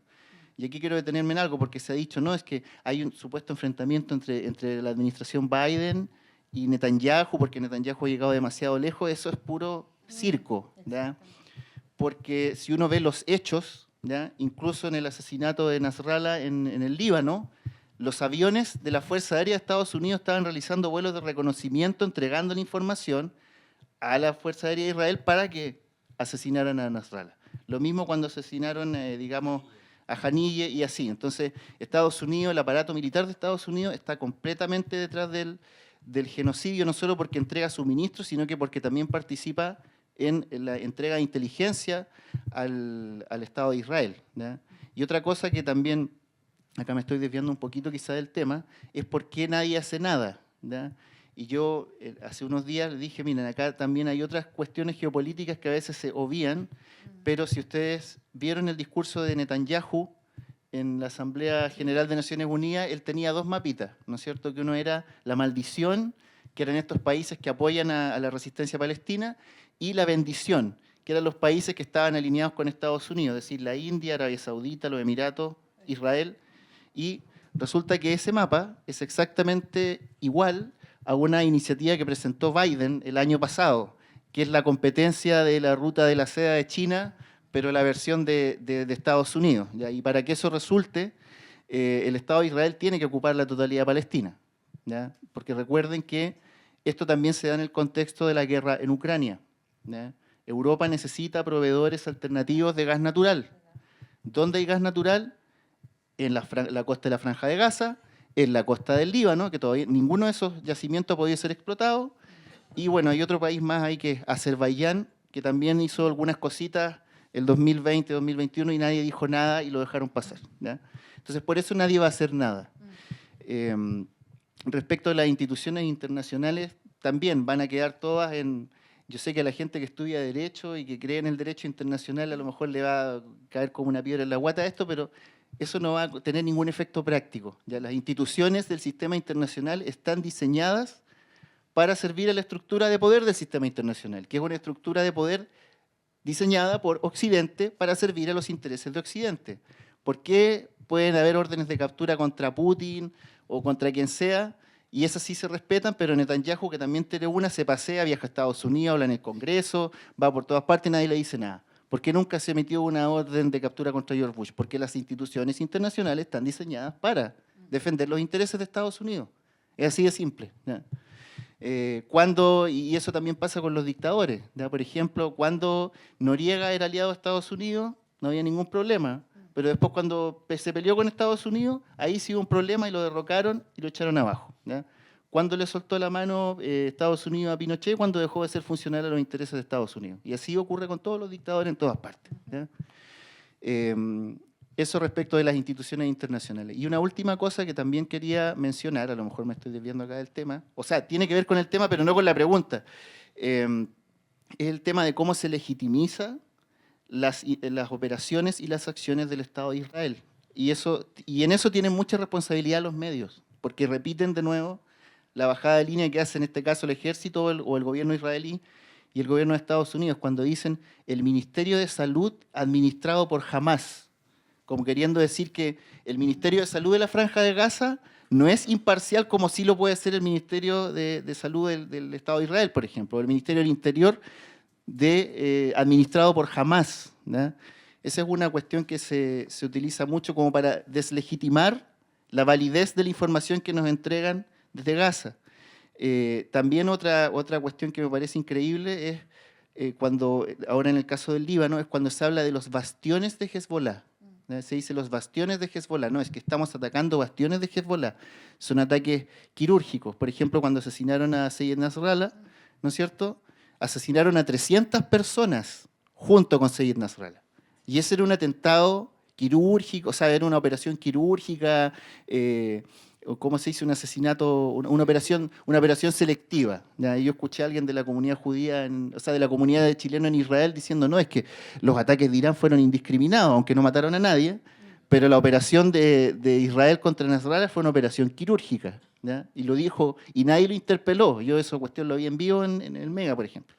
Y aquí quiero detenerme en algo, porque se ha dicho, no, es que hay un supuesto enfrentamiento entre la administración Biden y Netanyahu, porque Netanyahu ha llegado demasiado lejos. Eso es puro circo, ¿ya? Porque si uno ve los hechos, ¿ya?, incluso en el asesinato de Nasrallah en el Líbano, los aviones de la Fuerza Aérea de Estados Unidos estaban realizando vuelos de reconocimiento, entregando la información a la Fuerza Aérea de Israel para que asesinaran a Nasrallah. Lo mismo cuando asesinaron, digamos, a Haniyeh y así. Entonces, Estados Unidos, el aparato militar de Estados Unidos está completamente detrás del genocidio, no solo porque entrega suministros, sino que porque también participa en la entrega de inteligencia al Estado de Israel, ¿ya? Y otra cosa que también, acá me estoy desviando un poquito quizá del tema, es por qué nadie hace nada, ¿ya? Y yo hace unos días le dije, miren, acá también hay otras cuestiones geopolíticas que a veces se obvian, pero si ustedes vieron el discurso de Netanyahu en la Asamblea General de Naciones Unidas, él tenía dos mapitas, ¿no es cierto?, que uno era la maldición, que eran estos países que apoyan a la resistencia palestina, y la bendición, que eran los países que estaban alineados con Estados Unidos, es decir, la India, Arabia Saudita, los Emiratos, Israel, y resulta que ese mapa es exactamente igual a una iniciativa que presentó Biden el año pasado, que es la competencia de la ruta de la seda de China, pero la versión de Estados Unidos, ¿ya? Y para que eso resulte, el Estado de Israel tiene que ocupar la totalidad palestina, ¿ya? Porque recuerden que esto también se da en el contexto de la guerra en Ucrania, ¿ya? Europa necesita proveedores alternativos de gas natural. ¿Dónde hay gas natural? En la costa de la Franja de Gaza, en la costa del Líbano, que todavía ninguno de esos yacimientos ha podido ser explotado, y bueno, hay otro país más ahí que es Azerbaiyán, que también hizo algunas cositas el 2020, 2021, y nadie dijo nada y lo dejaron pasar, ¿ya? Entonces, por eso nadie va a hacer nada. Respecto a las instituciones internacionales, también van a quedar todas en... Yo sé que a la gente que estudia Derecho y que cree en el derecho internacional a lo mejor le va a caer como una piedra en la guata esto, pero eso no va a tener ningún efecto práctico, ¿ya? Las instituciones del sistema internacional están diseñadas para servir a la estructura de poder del sistema internacional, que es una estructura de poder diseñada por Occidente para servir a los intereses de Occidente. ¿Por qué pueden haber órdenes de captura contra Putin o contra quien sea, y esas sí se respetan, pero Netanyahu, que también tiene una, se pasea, viaja a Estados Unidos, habla en el Congreso, va por todas partes y nadie le dice nada. ¿Por qué nunca se emitió una orden de captura contra George Bush? Porque las instituciones internacionales están diseñadas para defender los intereses de Estados Unidos. Es así de simple, ¿ya? Y eso también pasa con los dictadores, ¿ya? Por ejemplo, cuando Noriega era aliado de Estados Unidos, no había ningún problema. Pero después cuando se peleó con Estados Unidos, ahí sí hubo un problema y lo derrocaron y lo echaron abajo, ¿ya? Cuando le soltó la mano Estados Unidos a Pinochet, cuando dejó de ser funcional a los intereses de Estados Unidos. Y así ocurre con todos los dictadores en todas partes, ¿ya? Eso respecto de las instituciones internacionales. Y una última cosa que también quería mencionar, a lo mejor me estoy desviando acá del tema, o sea, tiene que ver con el tema, pero no con la pregunta. Es el tema de cómo se legitimiza las operaciones y las acciones del Estado de Israel. Y en eso tienen mucha responsabilidad los medios, porque repiten de nuevo la bajada de línea que hace en este caso el ejército o el gobierno israelí y el gobierno de Estados Unidos, cuando dicen el Ministerio de Salud administrado por Hamás, como queriendo decir que el Ministerio de Salud de la Franja de Gaza no es imparcial como sí lo puede ser el Ministerio de Salud del Estado de Israel, por ejemplo, o el Ministerio del Interior administrado por Hamás, ¿no? Esa es una cuestión que se utiliza mucho como para deslegitimar la validez de la información que nos entregan desde Gaza. También otra cuestión que me parece increíble es ahora en el caso del Líbano, es cuando se habla de los bastiones de Hezbollah. Se dice los bastiones de Hezbollah. No, es que estamos atacando bastiones de Hezbollah. Son ataques quirúrgicos. Por ejemplo, cuando asesinaron a Sayed Nasrallah, ¿no es cierto? Asesinaron a 300 personas junto con Sayed Nasrallah. Y ese era un atentado quirúrgico, o sea, era una operación quirúrgica, o ¿cómo se dice? Un asesinato, una operación selectiva. ¿Ya? Yo escuché a alguien de la comunidad judía, o sea, de la comunidad de chilenos en Israel diciendo, no, es que los ataques de Irán fueron indiscriminados, aunque no mataron a nadie, pero la operación de Israel contra Nasrallah fue una operación quirúrgica. ¿Ya? Y lo dijo, y nadie lo interpeló. Yo esa cuestión lo vi en vivo en el Mega, por ejemplo.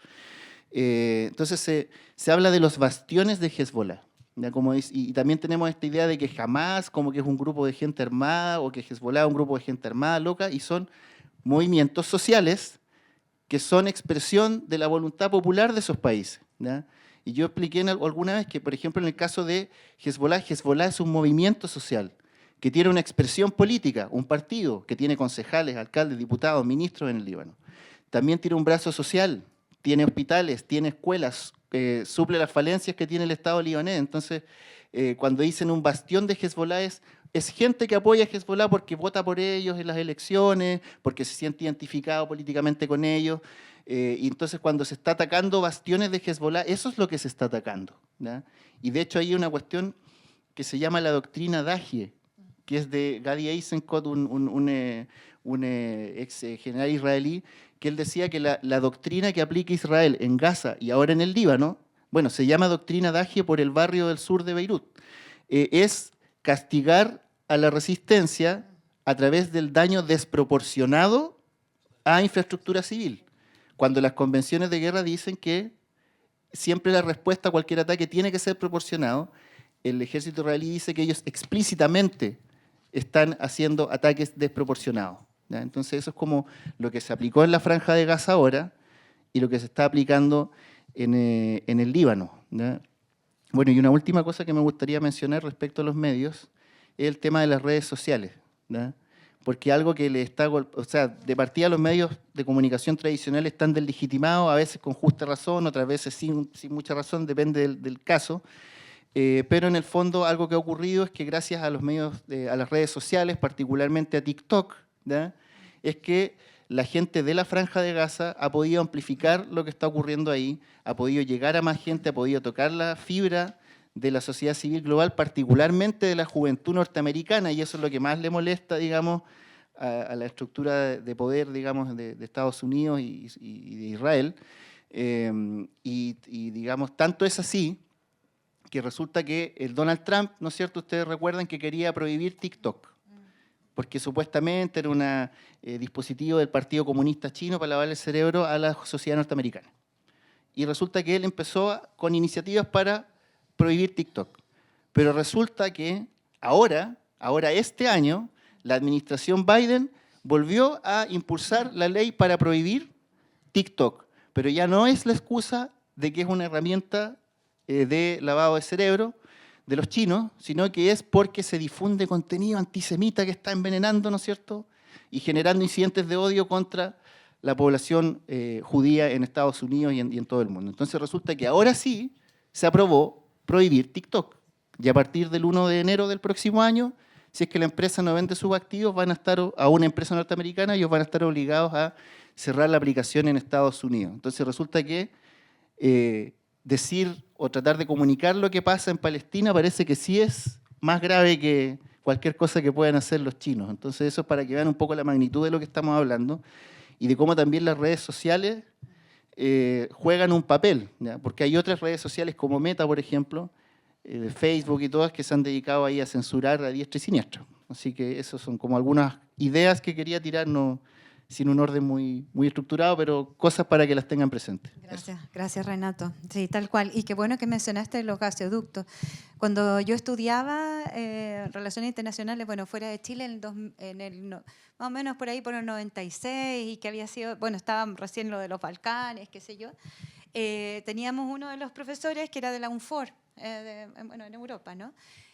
Entonces se habla de los bastiones de Hezbollah. ¿Ya? Y también tenemos esta idea de que Hamás como que es un grupo de gente armada, o que Hezbollah es un grupo de gente armada loca, y son movimientos sociales que son expresión de la voluntad popular de esos países. ¿Ya? Y yo expliqué alguna vez que, por ejemplo, en el caso de Hezbollah es un movimiento social que tiene una expresión política, un partido que tiene concejales, alcaldes, diputados, ministros en el Líbano. También tiene un brazo social, tiene hospitales, tiene escuelas, suple las falencias que tiene el Estado libanés. Entonces, cuando dicen un bastión de Hezbollah es gente que apoya a Hezbollah porque vota por ellos en las elecciones, porque se siente identificado políticamente con ellos. Y entonces cuando se está atacando bastiones de Hezbollah, eso es lo que se está atacando, ¿ya? Y de hecho hay una cuestión que se llama la doctrina Dagie, que es de Gadi Eisenkot, un ex general israelí, que él decía que la doctrina que aplica Israel en Gaza y ahora en el Líbano, bueno, se llama doctrina Dagie por el barrio del sur de Beirut, es castigar a la resistencia a través del daño desproporcionado a infraestructura civil, cuando las convenciones de guerra dicen que siempre la respuesta a cualquier ataque tiene que ser proporcionado. El ejército israelí dice que ellos explícitamente están haciendo ataques desproporcionados, ¿ya? Entonces eso es como lo que se aplicó en la Franja de Gaza ahora y lo que se está aplicando en el Líbano, ¿ya? Bueno, y una última cosa que me gustaría mencionar respecto a los medios es el tema de las redes sociales, ¿ya? Porque algo que le está, o sea, de partida los medios de comunicación tradicionales están deslegitimados, a veces con justa razón, otras veces sin mucha razón, depende del caso. Pero en el fondo algo que ha ocurrido es que gracias a los medios, a las redes sociales, particularmente a TikTok, ¿ya? Es que la gente de la Franja de Gaza ha podido amplificar lo que está ocurriendo ahí, ha podido llegar a más gente, ha podido tocar la fibra de la sociedad civil global, particularmente de la juventud norteamericana, y eso es lo que más le molesta, digamos, a la estructura de poder, digamos, de Estados Unidos y de Israel. Y digamos, tanto es así que resulta que el Donald Trump, ¿no es cierto?, ustedes recuerdan que quería prohibir TikTok, porque supuestamente era un dispositivo del Partido Comunista Chino para lavar el cerebro a la sociedad norteamericana. Y resulta que él empezó con iniciativas para prohibir TikTok. Pero resulta que ahora este año, la administración Biden volvió a impulsar la ley para prohibir TikTok, pero ya no es la excusa de que es una herramienta de lavado de cerebro de los chinos, sino que es porque se difunde contenido antisemita que está envenenando, ¿no es cierto?, y generando incidentes de odio contra la población judía en Estados Unidos y en todo el mundo. Entonces resulta que ahora sí se aprobó prohibir TikTok. Y a partir del 1 de enero del próximo año, si es que la empresa no vende sus activos, van a estar a una empresa norteamericana, ellos van a estar obligados a cerrar la aplicación en Estados Unidos. Entonces resulta que decir o tratar de comunicar lo que pasa en Palestina parece que sí es más grave que cualquier cosa que puedan hacer los chinos. Entonces eso es para que vean un poco la magnitud de lo que estamos hablando y de cómo también las redes sociales juegan un papel, ¿ya? Porque hay otras redes sociales como Meta, por ejemplo, de Facebook y todas, que se han dedicado ahí a censurar a diestra y siniestra. Así que esas son como algunas ideas que quería tirar, no, sin un orden muy estructurado, pero cosas para que las tengan presentes.
Gracias Renato. Sí, tal cual. Y qué bueno que mencionaste los gasoductos. Cuando yo estudiaba Relaciones Internacionales, bueno, fuera de Chile, más o menos por ahí por el 96, y que había sido, bueno, estaba recién lo de los Balcanes, qué sé yo, teníamos uno de los profesores que era de la UNFOR, bueno, en Europa, ¿no?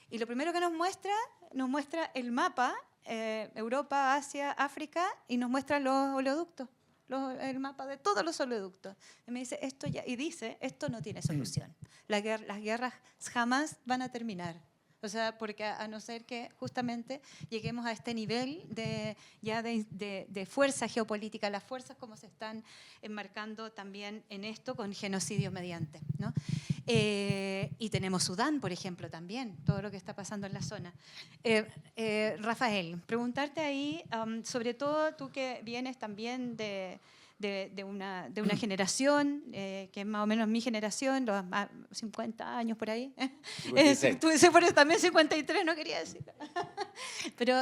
Y lo primero que nos muestra el mapa, Europa, Asia, África, y nos muestra los oleoductos, el mapa de todos los oleoductos. Y me dice, esto no tiene solución. Las guerras jamás van a terminar. O sea, porque a no ser que justamente lleguemos a este nivel de fuerza geopolítica, las fuerzas como se están enmarcando también en esto con genocidio mediante, ¿no? Y tenemos Sudán, por ejemplo, también, todo lo que está pasando en la zona. Rafael, preguntarte ahí, sobre todo tú que vienes también de una generación, que es más o menos mi generación, los 50 años por ahí. Tú dices, por eso también 53, no quería decir. Pero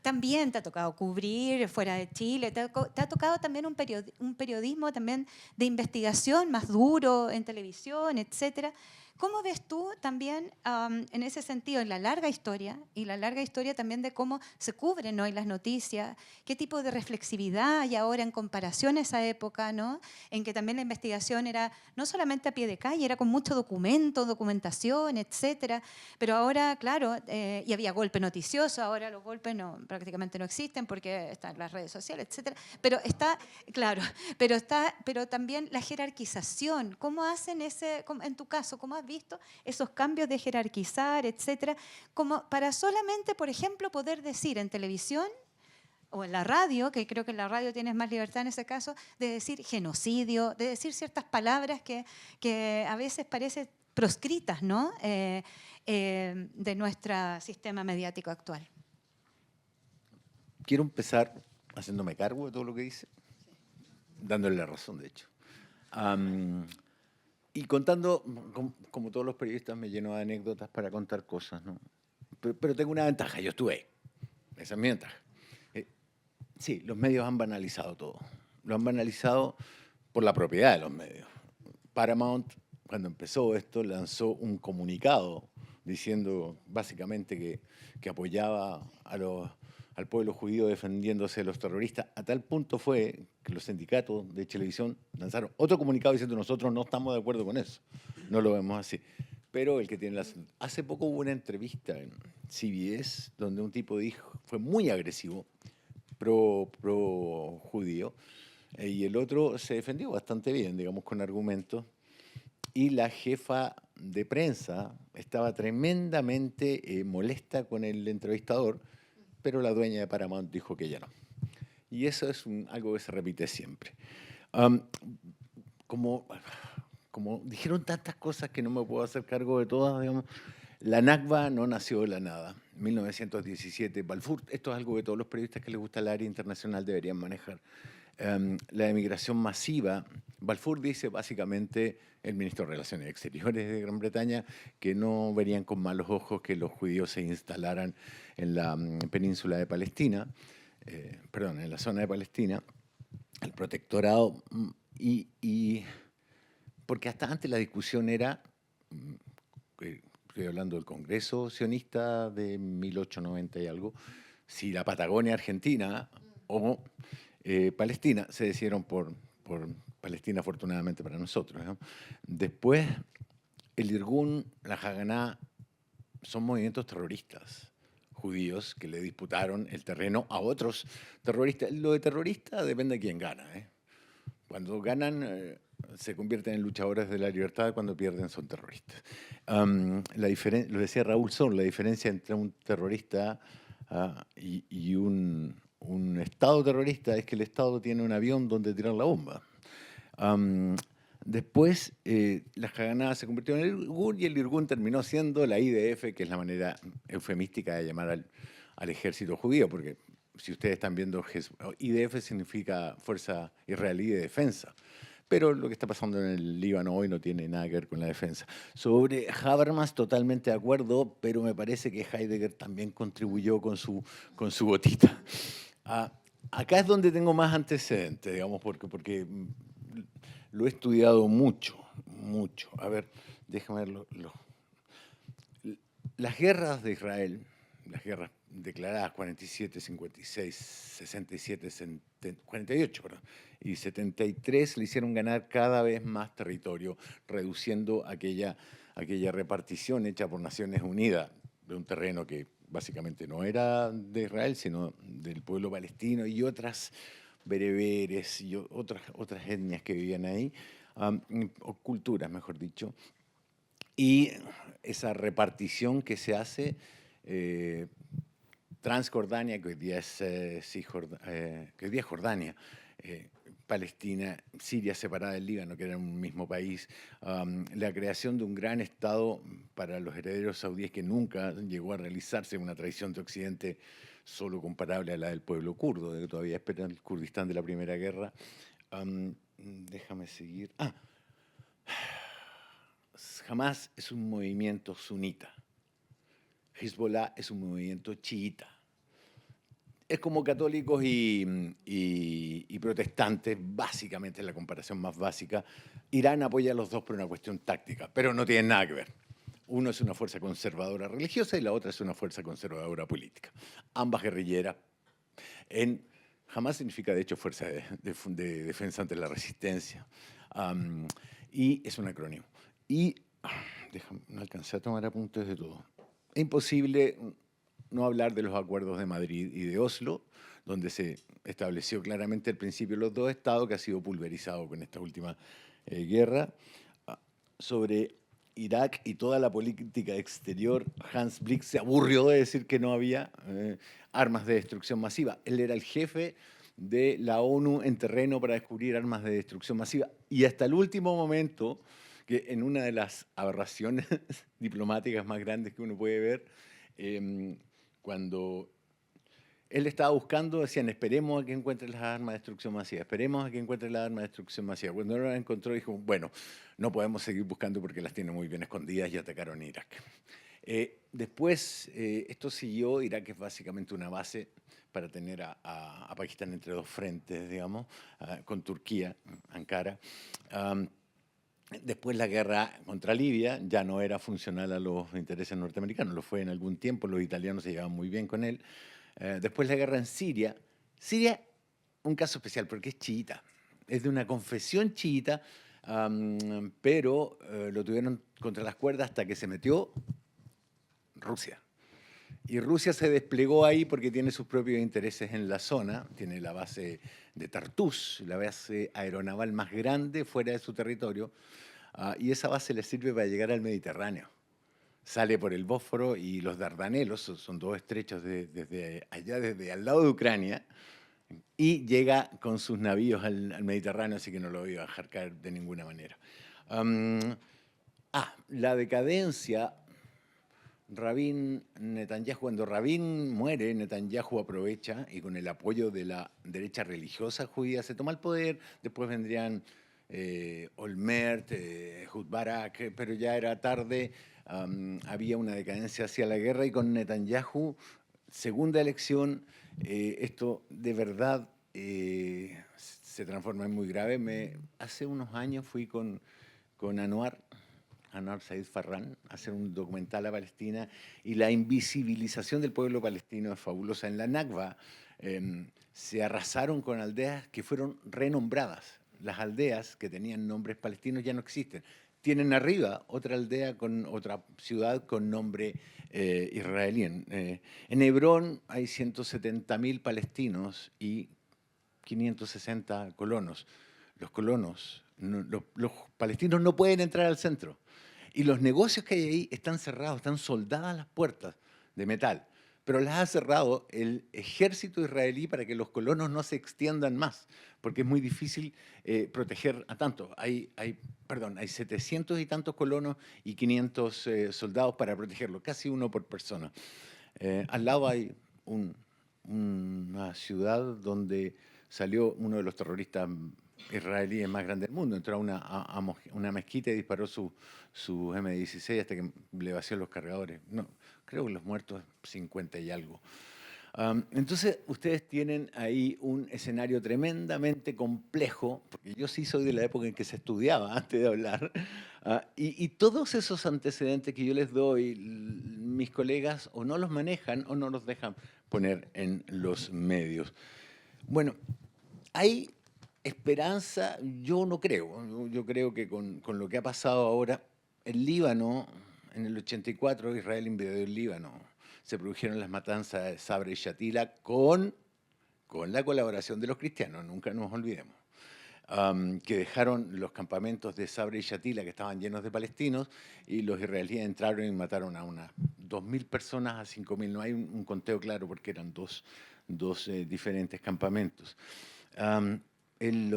también te ha tocado cubrir fuera de Chile, te ha tocado también un periodismo también de investigación más duro en televisión, etcétera. ¿Cómo ves tú también en ese sentido, en la larga historia, y la larga historia también de cómo se cubren hoy las noticias? ¿Qué tipo de reflexividad hay ahora en comparación a esa época, ¿no? En que también la investigación era no solamente a pie de calle, era con mucho documentación, etcétera. Pero ahora, claro, y había golpe noticioso, ahora los golpes prácticamente no existen porque están las redes sociales, etcétera. Pero está, claro, pero también la jerarquización. ¿Cómo hacen en tu caso, cómo has visto esos cambios de jerarquizar, etcétera, como para solamente, por ejemplo, poder decir en televisión o en la radio, que creo que en la radio tienes más libertad en ese caso, de decir genocidio, de decir ciertas palabras que a veces parecen proscritas, ¿no? De nuestro sistema mediático actual?
Quiero empezar haciéndome cargo de todo lo que dice, dándole la razón, de hecho. Y contando, como todos los periodistas, me lleno de anécdotas para contar cosas, ¿no? Pero tengo una ventaja, yo estuve ahí. Esa es mi ventaja. Sí, los medios han banalizado todo. Lo han banalizado por la propiedad de los medios. Paramount, cuando empezó esto, lanzó un comunicado diciendo básicamente que apoyaba al pueblo judío defendiéndose de los terroristas. A tal punto fue que los sindicatos de televisión lanzaron otro comunicado diciendo nosotros no estamos de acuerdo con eso, no lo vemos así. Pero el que tiene hace poco hubo una entrevista en CBS donde un tipo fue muy agresivo, pro judío, y el otro se defendió bastante bien, digamos, con argumentos. Y la jefa de prensa estaba tremendamente molesta con el entrevistador, pero la dueña de Paramount dijo que ya no. Y eso es algo que se repite siempre. Como dijeron tantas cosas que no me puedo hacer cargo de todas, digamos, la Nakba no nació de la nada. 1917, Balfour, esto es algo que todos los periodistas que les gusta el área internacional deberían manejar. La emigración masiva, Balfour dice básicamente, el ministro de Relaciones Exteriores de Gran Bretaña, que no verían con malos ojos que los judíos se instalaran en la península de Palestina, en la zona de Palestina, el protectorado, y porque hasta antes la discusión era estoy hablando del Congreso sionista de 1890 y algo, si la Patagonia Argentina o Palestina, se decidieron por Palestina, afortunadamente para nosotros, ¿no? Después, el Irgun, la Haganá, son movimientos terroristas judíos que le disputaron el terreno a otros terroristas. Lo de terrorista depende de quién gana, ¿eh? Cuando ganan, se convierten en luchadores de la libertad, cuando pierden son terroristas. Lo decía Raúl Sol, la diferencia entre un terrorista y un Estado terrorista es que el Estado tiene un avión donde tirar la bomba. Después, la Haganá se convirtió en el Irgun y el Irgun terminó siendo la IDF, que es la manera eufemística de llamar al ejército judío, porque si ustedes están viendo, IDF significa Fuerza Israelí de Defensa. Pero lo que está pasando en el Líbano hoy no tiene nada que ver con la defensa. Sobre Habermas, totalmente de acuerdo, pero me parece que Heidegger también contribuyó con su gotita. Acá es donde tengo más antecedentes, digamos, porque lo he estudiado mucho. A ver, déjame verlo. Las guerras de Israel, las guerras declaradas 47, 56, 67, 48, perdón, y 73 le hicieron ganar cada vez más territorio, reduciendo aquella repartición hecha por Naciones Unidas de un terreno que básicamente no era de Israel, sino del pueblo palestino y otras bereberes y otras etnias que vivían ahí, o culturas, mejor dicho. Y esa repartición que se hace, Transjordania, que hoy día es Jordania, Palestina, Siria separada del Líbano, que era un mismo país, la creación de un gran Estado para los herederos saudíes que nunca llegó a realizarse, una tradición de Occidente solo comparable a la del pueblo kurdo, de que todavía espera el Kurdistán de la Primera Guerra. Déjame seguir. Hamas es un movimiento sunita. Hezbollah es un movimiento chiita. Es como católicos y protestantes, básicamente es la comparación más básica. Irán apoya a los dos por una cuestión táctica, pero no tienen nada que ver. Uno es una fuerza conservadora religiosa y la otra es una fuerza conservadora política. Ambas guerrilleras. Hamas significa, de hecho, Fuerza de Defensa ante la Resistencia. Y es un acrónimo. Y no alcancé a tomar apuntes de todo. Es imposible no hablar de los acuerdos de Madrid y de Oslo, donde se estableció claramente el principio de los dos estados, que ha sido pulverizado con esta última guerra. Sobre Irak y toda la política exterior, Hans Blix se aburrió de decir que no había armas de destrucción masiva. Él era el jefe de la ONU en terreno para descubrir armas de destrucción masiva. Y hasta el último momento, que en una de las aberraciones diplomáticas más grandes que uno puede ver, cuando él estaba buscando, decían, esperemos a que encuentre las armas de destrucción masiva, esperemos a que encuentre las armas de destrucción masiva. Cuando no las encontró, dijo, bueno, no podemos seguir buscando porque las tiene muy bien escondidas y atacaron Irak. Después, esto siguió, Irak es básicamente una base para tener a Pakistán entre dos frentes, digamos, con Turquía, Ankara. Después la guerra contra Libia ya no era funcional a los intereses norteamericanos, lo fue en algún tiempo, los italianos se llevaban muy bien con él. Después la guerra en Siria. Siria, un caso especial porque es chiita, es de una confesión chiita, pero lo tuvieron contra las cuerdas hasta que se metió Rusia. Y Rusia se desplegó ahí porque tiene sus propios intereses en la zona, tiene la base de Tartus, la base aeronaval más grande fuera de su territorio, y esa base le sirve para llegar al Mediterráneo. Sale por el Bósforo y los Dardanelos, son dos estrechos desde al lado de Ucrania, y llega con sus navíos al Mediterráneo, así que no lo iba a dejar caer de ninguna manera. La decadencia. Netanyahu, cuando Rabin muere, Netanyahu aprovecha y con el apoyo de la derecha religiosa judía se toma el poder. Después vendrían Olmert, Ehud Barak, pero ya era tarde, había una decadencia hacia la guerra y con Netanyahu, segunda elección, esto de verdad se transforma en muy grave. Hace unos años fui con Anwar Anwar Said Farran, hacer un documental a Palestina, y la invisibilización del pueblo palestino es fabulosa. En la Nakba se arrasaron con aldeas que fueron renombradas. Las aldeas que tenían nombres palestinos ya no existen. Tienen arriba otra aldea con otra ciudad con nombre israelí. En Hebrón hay 170.000 palestinos y 560 colonos. Los palestinos no pueden entrar al centro. Y los negocios que hay ahí están cerrados, están soldadas las puertas de metal. Pero las ha cerrado el ejército israelí para que los colonos no se extiendan más, porque es muy difícil proteger a tantos. Hay 700 y tantos colonos y 500 soldados para protegerlos, casi uno por persona. Al lado hay una ciudad donde salió uno de los terroristas israelíes más grandes del mundo. Entró a una mezquita y disparó su M16 hasta que le vació los cargadores. No, creo que los muertos 50 y algo. Entonces, ustedes tienen ahí un escenario tremendamente complejo, porque yo sí soy de la época en que se estudiaba antes de hablar, y todos esos antecedentes que yo les doy, mis colegas o no los manejan o no los dejan poner en los medios. Bueno, hay esperanza, yo no creo. Yo creo que con lo que ha pasado ahora, el Líbano, en el 84, Israel invadió el Líbano. Se produjeron las matanzas de Sabra y Shatila con la colaboración de los cristianos, nunca nos olvidemos, que dejaron los campamentos de Sabra y Shatila, que estaban llenos de palestinos, y los israelíes entraron y mataron a unas 2.000 personas, a 5.000. No hay un conteo claro porque eran dos diferentes campamentos. El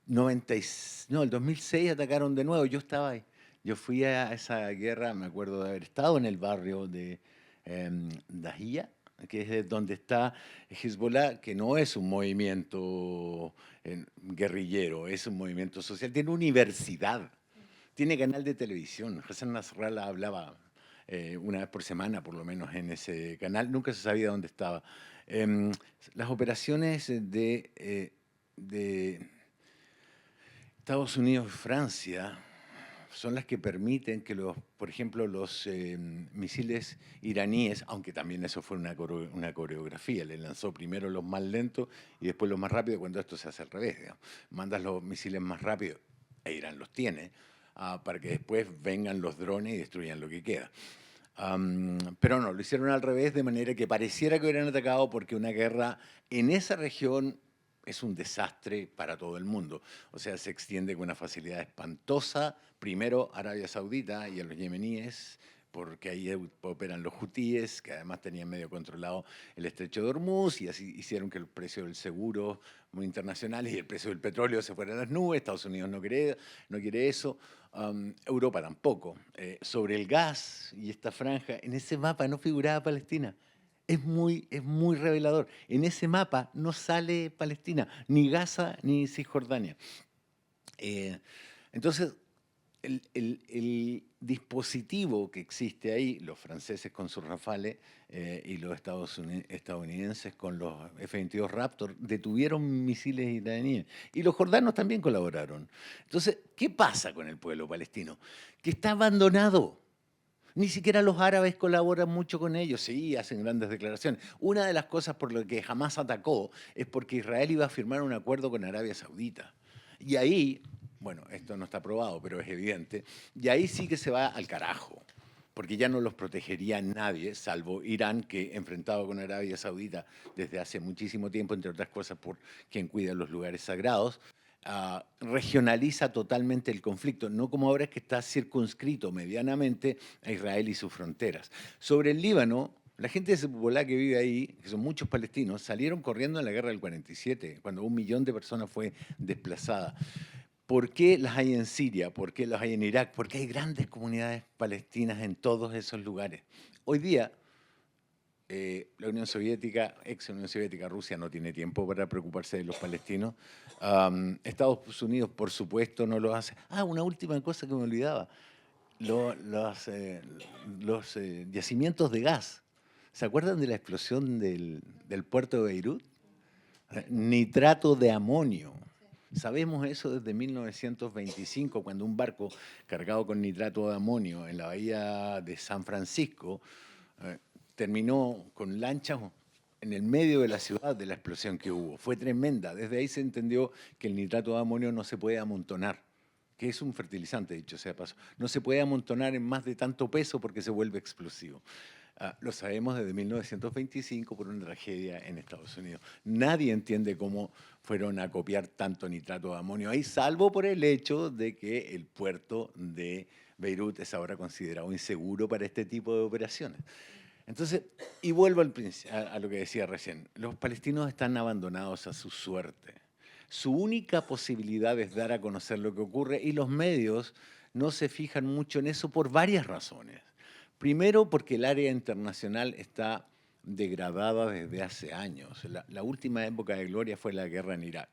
2006 atacaron de nuevo, yo estaba ahí. Yo fui a esa guerra, me acuerdo de haber estado en el barrio de Dahiyya, que es donde está Hezbollah, que no es un movimiento guerrillero, es un movimiento social. Tiene universidad, tiene canal de televisión. Hassan Nasrallah hablaba una vez por semana, por lo menos, en ese canal. Nunca se sabía dónde estaba. Las operaciones de Estados Unidos y Francia son las que permiten que, por ejemplo, los misiles iraníes, aunque también eso fue una coreografía, le lanzó primero los más lentos y después los más rápidos, cuando esto se hace al revés. Digamos. Mandas los misiles más rápidos, e Irán los tiene, para que después vengan los drones y destruyan lo que queda. Pero no, lo hicieron al revés, de manera que pareciera que hubieran atacado, porque una guerra en esa región es un desastre para todo el mundo. O sea, se extiende con una facilidad espantosa, primero a Arabia Saudita y a los yemeníes, porque ahí operan los hutíes, que además tenían medio controlado el estrecho de Hormuz, y así hicieron que el precio del seguro muy internacional y el precio del petróleo se fueran a las nubes. Estados Unidos no quiere eso. Europa tampoco. Sobre el gas y esta franja, en ese mapa no figuraba Palestina. Es muy revelador. En ese mapa no sale Palestina, ni Gaza, ni Cisjordania. Entonces, el dispositivo que existe ahí, los franceses con sus Rafales y los estadounidenses con los F-22 Raptor, detuvieron misiles iraníes. Y los jordanos también colaboraron. Entonces, ¿qué pasa con el pueblo palestino? Que está abandonado. Ni siquiera los árabes colaboran mucho con ellos. Sí, hacen grandes declaraciones. Una de las cosas por las que jamás atacó es porque Israel iba a firmar un acuerdo con Arabia Saudita. Y ahí, bueno, esto no está probado, pero es evidente, y ahí sí que se va al carajo, porque ya no los protegería nadie, salvo Irán, que enfrentado con Arabia Saudita desde hace muchísimo tiempo, entre otras cosas por quien cuida los lugares sagrados, regionaliza totalmente el conflicto, no como ahora, es que está circunscrito medianamente a Israel y sus fronteras. Sobre el Líbano, la gente de Hezbollah que vive ahí, que son muchos palestinos, salieron corriendo en la guerra del 47, cuando 1 millón de personas fue desplazada. ¿Por qué las hay en Siria? ¿Por qué las hay en Irak? Porque hay grandes comunidades palestinas en todos esos lugares. Hoy día, la Unión Soviética, ex Unión Soviética, Rusia, no tiene tiempo para preocuparse de los palestinos. Estados Unidos, por supuesto, no lo hace. Una última cosa que me olvidaba. Los yacimientos de gas. ¿Se acuerdan de la explosión del puerto de Beirut? Nitrato de amonio. Sabemos eso desde 1925, cuando un barco cargado con nitrato de amonio en la bahía de San Francisco terminó con lanchas en el medio de la ciudad de la explosión que hubo. Fue tremenda. Desde ahí se entendió que el nitrato de amonio no se puede amontonar, que es un fertilizante, dicho sea de paso. No se puede amontonar en más de tanto peso porque se vuelve explosivo. Lo sabemos desde 1925 por una tragedia en Estados Unidos. Nadie entiende cómo fueron a copiar tanto nitrato de amonio ahí, salvo por el hecho de que el puerto de Beirut es ahora considerado inseguro para este tipo de operaciones. Entonces, y vuelvo a lo que decía recién, los palestinos están abandonados a su suerte. Su única posibilidad es dar a conocer lo que ocurre y los medios no se fijan mucho en eso por varias razones. Primero, porque el área internacional está degradada desde hace años. La última época de gloria fue la guerra en Irak,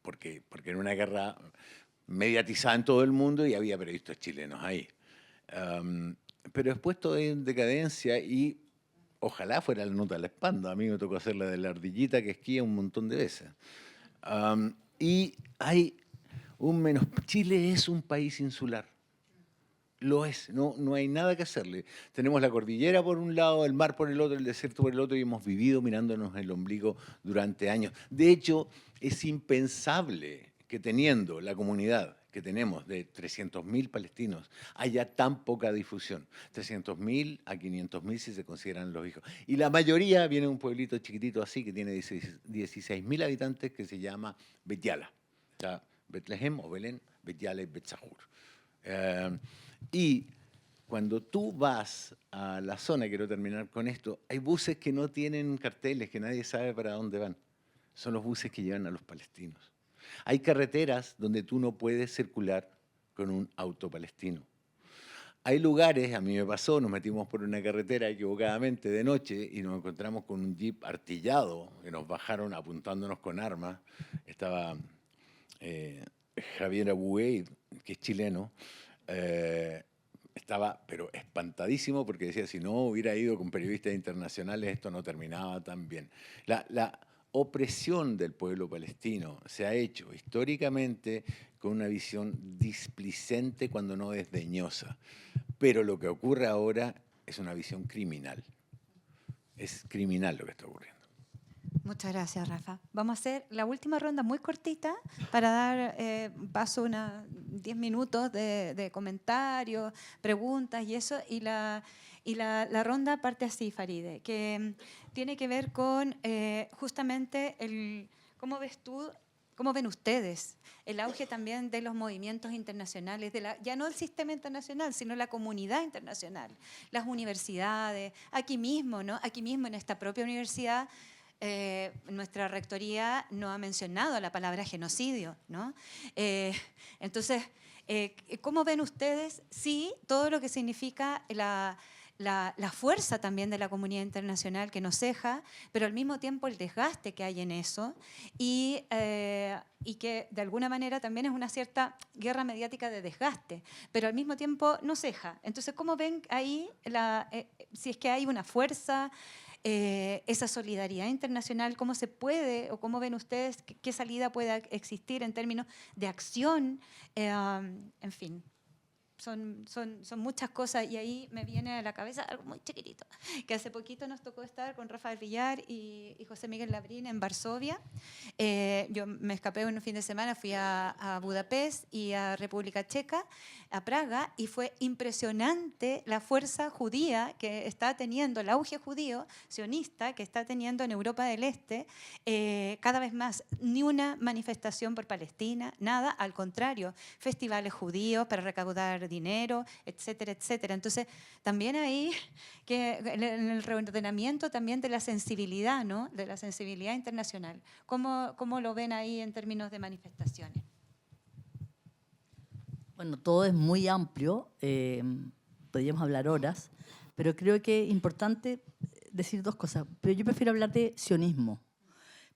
porque era una guerra mediatizada en todo el mundo y había periodistas chilenos ahí. Pero después todo en decadencia y ojalá fuera la nota de la espalda. A mí me tocó hacer la de la ardillita que esquía un montón de veces. Y hay un menos... Chile es un país insular. Lo es, no hay nada que hacerle. Tenemos la cordillera por un lado, el mar por el otro, el desierto por el otro, y hemos vivido mirándonos el ombligo durante años. De hecho, es impensable que teniendo la comunidad que tenemos de 300.000 palestinos haya tan poca difusión. 300.000 a 500.000 si se consideran los hijos. Y la mayoría viene de un pueblito chiquitito así que tiene 16.000 habitantes que se llama Bet Yala. O sea, Betlehem o Belén, Bet Yala y Bet Sahur. Y cuando tú vas a la zona, quiero terminar con esto, hay buses que no tienen carteles, que nadie sabe para dónde van. Son los buses que llevan a los palestinos. Hay carreteras donde tú no puedes circular con un auto palestino. Hay lugares, a mí me pasó, nos metimos por una carretera equivocadamente de noche y nos encontramos con un jeep artillado que nos bajaron apuntándonos con armas. Estaba Javier Aboueid, que es chileno, estaba pero espantadísimo porque decía, si no hubiera ido con periodistas internacionales esto no terminaba tan bien. La opresión del pueblo palestino se ha hecho históricamente con una visión displicente cuando no desdeñosa, pero lo que ocurre ahora es una visión criminal. Es criminal lo que está ocurriendo.
Muchas gracias, Rafa. Vamos a hacer la última ronda muy cortita para dar paso a 10 minutos de comentarios, preguntas y eso. Y la ronda parte así, Faride, que tiene que ver con justamente cómo ves tú, cómo ven ustedes el auge también de los movimientos internacionales, ya no el sistema internacional, sino la comunidad internacional, las universidades, aquí mismo, ¿no? Aquí mismo en esta propia universidad. Nuestra rectoría no ha mencionado la palabra genocidio, ¿no? Entonces, ¿cómo ven ustedes, sí, todo lo que significa la fuerza también de la comunidad internacional que nos ceja, pero al mismo tiempo el desgaste que hay en eso y que de alguna manera también es una cierta guerra mediática de desgaste, pero al mismo tiempo no ceja? Entonces, ¿cómo ven ahí si es que hay una fuerza, esa solidaridad internacional, cómo se puede o cómo ven ustedes qué salida pueda existir en términos de acción? En fin, son muchas cosas y ahí me viene a la cabeza algo muy chiquitito, que hace poquito nos tocó estar con Rafael Villar y José Miguel Labrín en Varsovia. Yo me escapé un fin de semana, fui a Budapest y a República Checa, a Praga, y fue impresionante la fuerza judía que está teniendo, el auge judío sionista que está teniendo en Europa del Este, cada vez más. Ni una manifestación por Palestina, nada, al contrario, festivales judíos para recaudar dinero, etcétera, etcétera. Entonces, también ahí, que en el reordenamiento también de la sensibilidad, ¿no? De la sensibilidad internacional. ¿Cómo lo ven ahí en términos de manifestaciones?
Bueno, todo es muy amplio, podríamos hablar horas, pero creo que es importante decir dos cosas. Pero yo prefiero hablar de sionismo,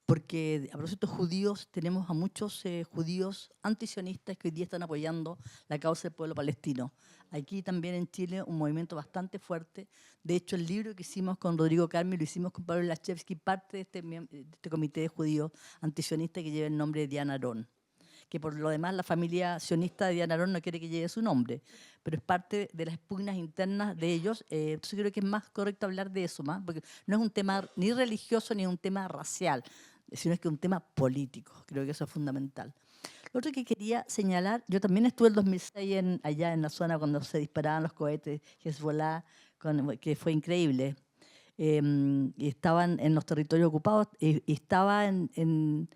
porque a propósito de judíos, tenemos a muchos judíos antisionistas que hoy día están apoyando la causa del pueblo palestino. Aquí también en Chile un movimiento bastante fuerte. De hecho, el libro que hicimos con Rodrigo Carmi lo hicimos con Pablo Lachevsky, parte de este comité de judíos antisionistas que lleva el nombre de Diana Arón, que por lo demás la familia sionista de Diana Arón no quiere que lleve su nombre, pero es parte de las pugnas internas de ellos. Entonces creo que es más correcto hablar de eso, más, porque no es un tema ni religioso ni un tema racial, sino es que es un tema político. Creo que eso es fundamental. Lo otro que quería señalar, yo también estuve en 2006 allá en la zona cuando se disparaban los cohetes Hezbollah, que fue increíble. Y estaban en los territorios ocupados, y estaba en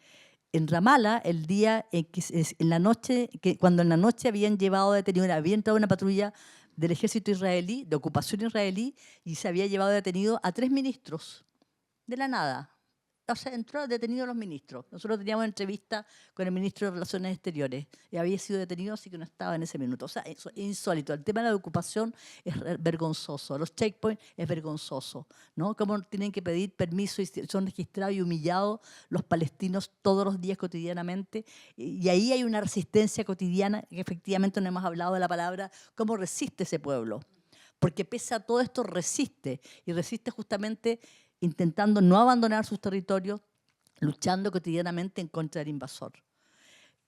Ramala el día en la noche, cuando en la noche habían llevado detenido, había entrado una patrulla del ejército israelí, de ocupación israelí, y se había llevado detenido a 3 ministros, de la nada. O sea, entró detenido los ministros. Nosotros teníamos entrevista con el ministro de Relaciones Exteriores y había sido detenido, así que no estaba en ese minuto. O sea, eso es insólito. El tema de la ocupación es vergonzoso. Los checkpoints es vergonzoso, ¿no? Cómo tienen que pedir permiso y son registrados y humillados los palestinos todos los días cotidianamente. Y ahí hay una resistencia cotidiana que efectivamente no hemos hablado de la palabra, cómo resiste ese pueblo. Porque pese a todo esto resiste, y resiste justamente intentando no abandonar sus territorios, luchando cotidianamente en contra del invasor.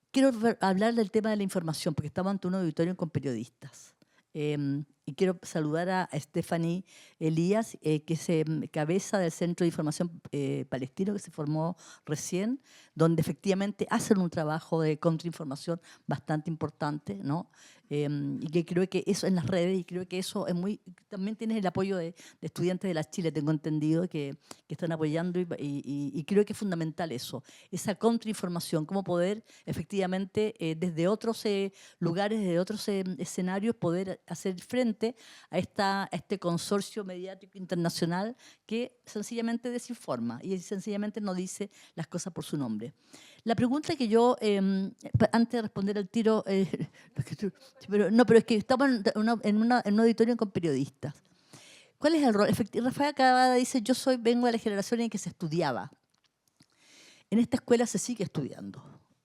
Quiero hablar del tema de la información, porque estamos ante un auditorio con periodistas. Y quiero saludar a Stephanie Elías, que es cabeza del Centro de Información Palestino, que se formó recién, donde efectivamente hacen un trabajo de contrainformación bastante importante, ¿no? Y que creo que eso en las redes, y creo que eso es muy... También tienes el apoyo de estudiantes de la Chile, tengo entendido, que están apoyando, y creo que es fundamental eso, esa contrainformación, cómo poder efectivamente desde otros lugares, desde otros escenarios, poder hacer frente a este consorcio mediático internacional que sencillamente desinforma y sencillamente no dice las cosas por su nombre. La pregunta que yo, antes de responder al tiro, pero es que estamos en un auditorio con periodistas. ¿Cuál es el rol? Rafael Cavada dice, vengo de la generación en que se estudiaba. En esta escuela se sigue estudiando.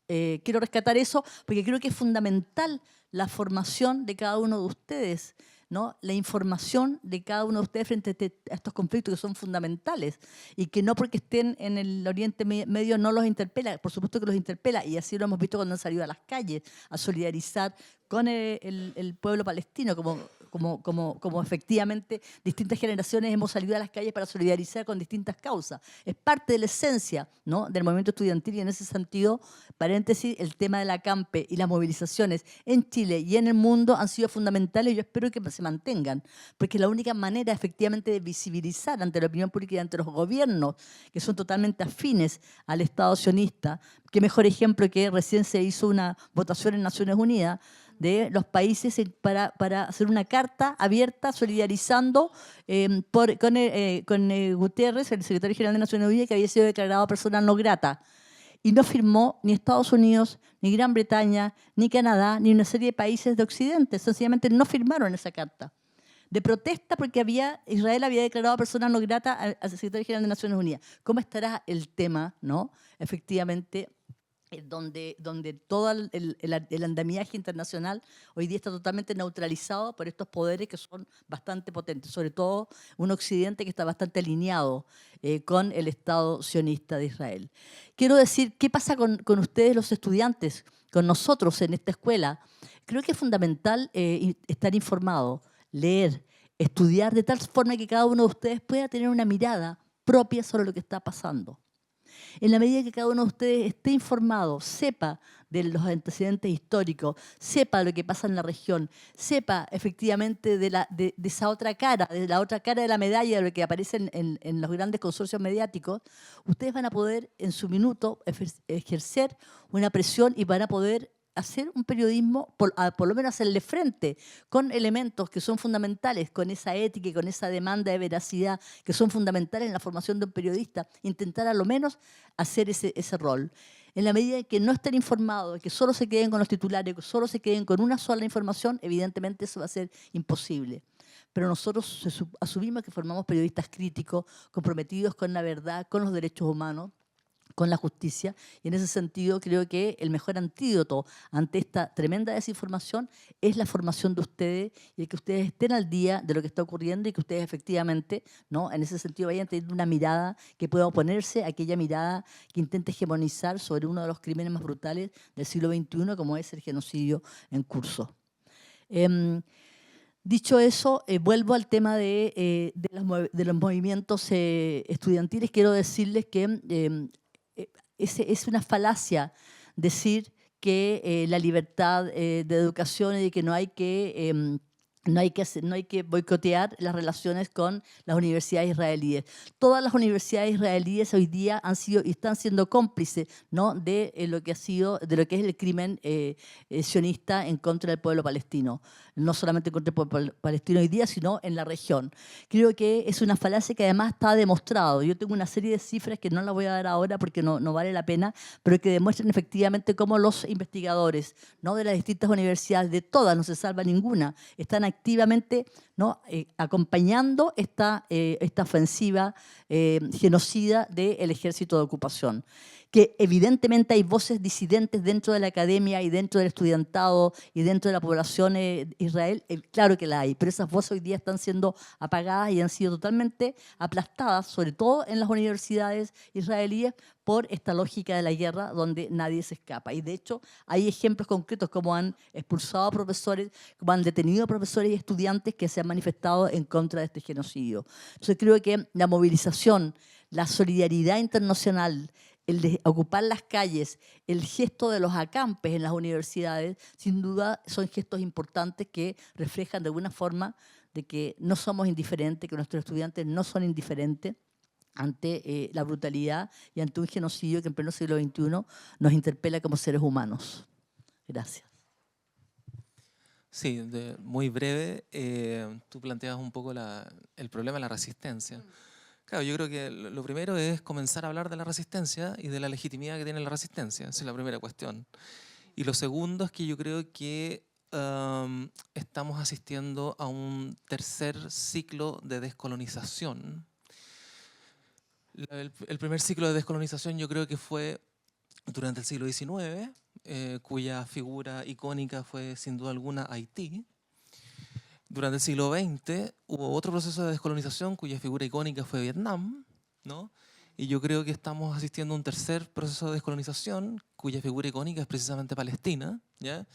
Quiero rescatar eso porque creo que es fundamental la formación de cada uno de ustedes, ¿no? La información de cada uno de ustedes frente a estos conflictos que son fundamentales y que no porque estén en el Oriente Medio no los interpela, por supuesto que los interpela, y así lo hemos visto cuando han salido a las calles a solidarizar con el pueblo palestino, como efectivamente distintas generaciones hemos salido a las calles para solidarizar con distintas causas. Es parte de la esencia, ¿no?, del movimiento estudiantil, y en ese sentido, paréntesis, el tema del acampe y las movilizaciones en Chile y en el mundo han sido fundamentales, y yo espero que se mantengan, porque es la única manera efectivamente de visibilizar ante la opinión pública y ante los gobiernos que son totalmente afines al Estado sionista. Qué mejor ejemplo que recién se hizo una votación en Naciones Unidas de los países para hacer una carta abierta solidarizando con Guterres, el secretario general de Naciones Unidas, que había sido declarado persona no grata. Y no firmó ni Estados Unidos, ni Gran Bretaña, ni Canadá, ni una serie de países de Occidente. Sencillamente no firmaron esa carta de protesta porque Israel había declarado persona no grata al secretario general de Naciones Unidas. ¿Cómo estará el tema, no? Efectivamente, donde todo el andamiaje internacional hoy día está totalmente neutralizado por estos poderes que son bastante potentes, sobre todo un Occidente que está bastante alineado con el Estado sionista de Israel. Quiero decir, ¿qué pasa con ustedes los estudiantes, con nosotros en esta escuela? Creo que es fundamental estar informado, leer, estudiar de tal forma que cada uno de ustedes pueda tener una mirada propia sobre lo que está pasando. En la medida que cada uno de ustedes esté informado, sepa de los antecedentes históricos, sepa lo que pasa en la región, sepa efectivamente de esa otra cara, de la otra cara de la medalla, de lo que aparece en los grandes consorcios mediáticos, ustedes van a poder en su minuto ejercer una presión y van a poder hacer un periodismo, por lo menos hacerle frente con elementos que son fundamentales, con esa ética y con esa demanda de veracidad que son fundamentales en la formación de un periodista, intentar a lo menos hacer ese rol. En la medida en que no estén informados, que solo se queden con los titulares, que solo se queden con una sola información, evidentemente eso va a ser imposible. Pero nosotros asumimos que formamos periodistas críticos, comprometidos con la verdad, con los derechos humanos, con la justicia, y en ese sentido creo que el mejor antídoto ante esta tremenda desinformación es la formación de ustedes y el que ustedes estén al día de lo que está ocurriendo y que ustedes efectivamente, ¿no?, en ese sentido vayan teniendo una mirada que pueda oponerse a aquella mirada que intente hegemonizar sobre uno de los crímenes más brutales del siglo XXI, como es el genocidio en curso. Dicho eso, vuelvo al tema de los movimientos estudiantiles. Quiero decirles que es una falacia decir que la libertad de educación y de que no hay que boicotear las relaciones con las universidades israelíes. Todas las universidades israelíes hoy día han sido y están siendo cómplices, ¿no?, de lo que es el crimen sionista en contra del pueblo palestino. No solamente contra el pueblo palestino hoy día, sino en la región. Creo que es una falacia que además está demostrado. Yo tengo una serie de cifras que no las voy a dar ahora porque no vale la pena, pero que demuestran efectivamente cómo los investigadores, ¿no?, de las distintas universidades, de todas, no se salva ninguna, están activamente, ¿no?, acompañando esta ofensiva genocida del ejército de ocupación. Que evidentemente hay voces disidentes dentro de la academia y dentro del estudiantado y dentro de la población Israel, claro que la hay, pero esas voces hoy día están siendo apagadas y han sido totalmente aplastadas, sobre todo en las universidades israelíes, por esta lógica de la guerra donde nadie se escapa. Y de hecho hay ejemplos concretos como han expulsado a profesores, como han detenido a profesores y estudiantes que se han manifestado en contra de este genocidio. Entonces creo que la movilización, la solidaridad internacional, el de ocupar las calles, el gesto de los acampes en las universidades, sin duda son gestos importantes que reflejan de alguna forma de que no somos indiferentes, que nuestros estudiantes no son indiferentes ante la brutalidad y ante un genocidio que en pleno siglo XXI nos interpela como seres humanos. Gracias.
Sí, muy breve. Tú planteabas un poco el problema de la resistencia. Claro, yo creo que lo primero es comenzar a hablar de la resistencia y de la legitimidad que tiene la resistencia. Esa es la primera cuestión. Y lo segundo es que yo creo que estamos asistiendo a un tercer ciclo de descolonización. El primer ciclo de descolonización yo creo que fue durante el siglo XIX, cuya figura icónica fue sin duda alguna Haití. Durante el siglo XX hubo otro proceso de descolonización cuya figura icónica fue Vietnam, ¿no? Y yo creo que estamos asistiendo a un tercer proceso de descolonización cuya figura icónica es precisamente Palestina, ¿ya?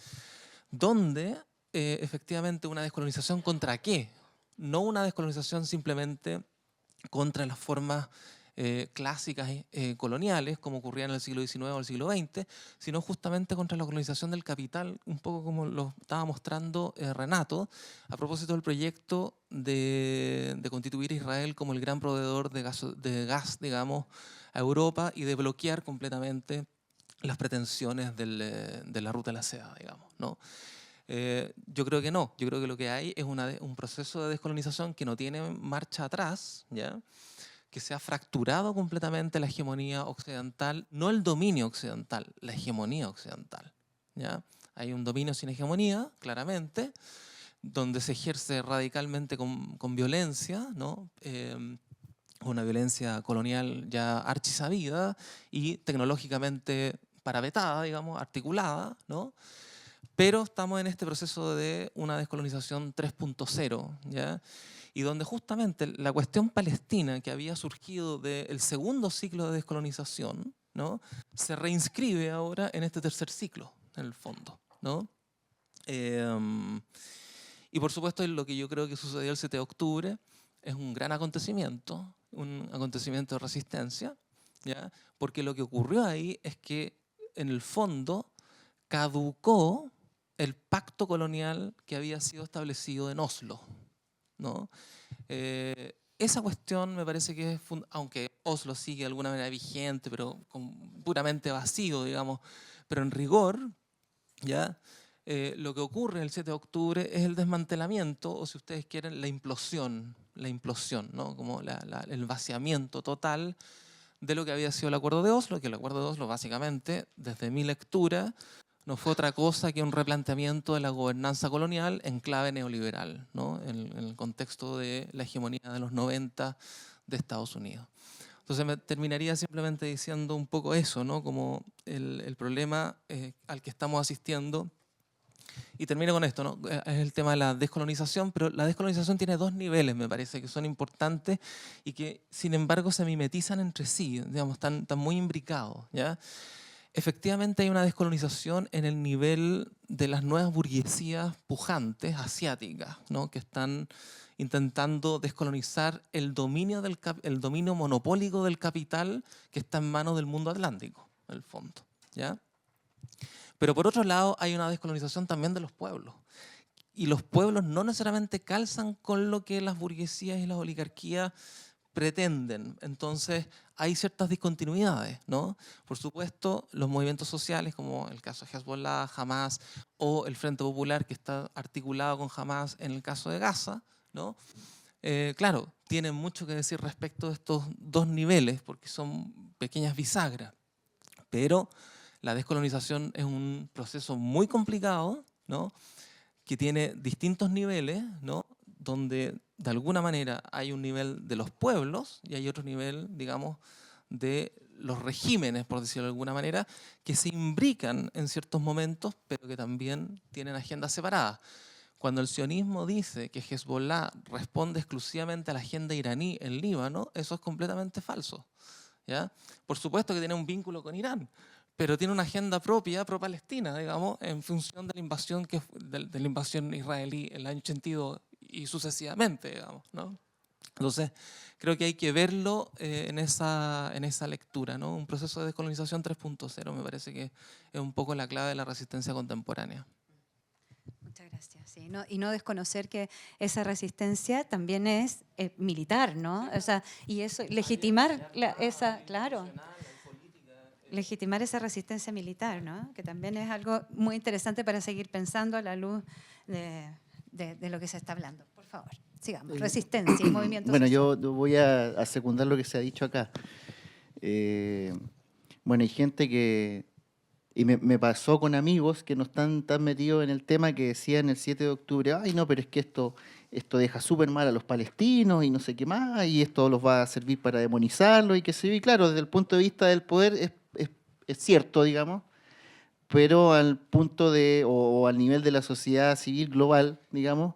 Donde efectivamente una descolonización ¿contra qué? No una descolonización simplemente contra las formas clásicas coloniales, como ocurría en el siglo XIX o el siglo XX, sino justamente contra la colonización del capital, un poco como lo estaba mostrando Renato, a propósito del proyecto de constituir a Israel como el gran proveedor de gas, digamos, a Europa y de bloquear completamente las pretensiones de la ruta de la seda, digamos, ¿no? Yo creo que no, yo creo que lo que hay es un proceso de descolonización que no tiene marcha atrás, ¿ya?, que se ha fracturado completamente la hegemonía occidental, no el dominio occidental, la hegemonía occidental, ¿ya? Hay un dominio sin hegemonía, claramente, donde se ejerce radicalmente con violencia, ¿no? Una violencia colonial ya archisabida y tecnológicamente paravetada, digamos, articulada, ¿no? Pero estamos en este proceso de una descolonización 3.0, ¿ya? Y donde justamente la cuestión palestina que había surgido del segundo ciclo de descolonización, ¿no?, se reinscribe ahora en este tercer ciclo, en el fondo, ¿no? Y por supuesto lo que yo creo que sucedió el 7 de octubre es un gran acontecimiento, un acontecimiento de resistencia, ¿ya? Porque lo que ocurrió ahí es que en el fondo caducó el pacto colonial que había sido establecido en Oslo, ¿no? Esa cuestión me parece que es, aunque Oslo sigue de alguna manera vigente, pero puramente vacío, digamos, pero en rigor, ¿ya? Lo que ocurre el 7 de octubre es el desmantelamiento, o si ustedes quieren, la implosión, ¿no?, como el vaciamiento total de lo que había sido el Acuerdo de Oslo, que el Acuerdo de Oslo básicamente, desde mi lectura, no fue otra cosa que un replanteamiento de la gobernanza colonial en clave neoliberal, ¿no?, en el contexto de la hegemonía de los 90 de Estados Unidos. Entonces me terminaría simplemente diciendo un poco eso, ¿no? Como el problema al que estamos asistiendo. Y termino con esto, ¿no? Es el tema de la descolonización, pero la descolonización tiene dos niveles, me parece, que son importantes y que, sin embargo, se mimetizan entre sí, digamos, están muy imbricados, ¿ya? Efectivamente hay una descolonización en el nivel de las nuevas burguesías pujantes asiáticas, ¿no? Que están intentando descolonizar el dominio, el dominio monopólico del capital que está en manos del mundo atlántico, en el fondo, ¿ya? Pero por otro lado hay una descolonización también de los pueblos. Y los pueblos no necesariamente calzan con lo que las burguesías y las oligarquías pretenden. Entonces hay ciertas discontinuidades, ¿no? Por supuesto, los movimientos sociales, como el caso de Hezbollah, Hamas, o el Frente Popular, que está articulado con Hamas en el caso de Gaza, ¿no? Claro, tienen mucho que decir respecto de estos dos niveles, porque son pequeñas bisagras. Pero la descolonización es un proceso muy complicado, ¿no? Que tiene distintos niveles, ¿no? Donde de alguna manera hay un nivel de los pueblos y hay otro nivel, digamos, de los regímenes, por decirlo de alguna manera, que se imbrican en ciertos momentos, pero que también tienen agendas separadas. Cuando el sionismo dice que Hezbollah responde exclusivamente a la agenda iraní en Líbano, eso es completamente falso, ¿ya? Por supuesto que tiene un vínculo con Irán, pero tiene una agenda propia, pro-palestina, digamos, en función de la invasión, de la invasión israelí en el año 82 y sucesivamente, digamos, ¿no? Entonces, creo que hay que verlo en esa lectura, ¿no? Un proceso de descolonización 3.0 me parece que es un poco la clave de la resistencia contemporánea.
Muchas gracias. Sí, y no desconocer que esa resistencia también es militar, ¿no? O sea, y eso, legitimar claro. Legitimar esa resistencia militar, ¿no? Que también es algo muy interesante para seguir pensando a la luz de lo que se está hablando. Por favor, sigamos. Resistencia y movimiento
Bueno,
social.
yo voy a secundar lo que se ha dicho acá. Bueno, hay gente que... Y me pasó con amigos que no están tan metidos en el tema, que decían el 7 de octubre, ay no, pero es que esto deja súper mal a los palestinos y no sé qué más, y esto los va a servir para demonizarlos y qué sé yo. Y claro, desde el punto de vista del poder es cierto, digamos, pero al punto o al nivel de la sociedad civil global, digamos,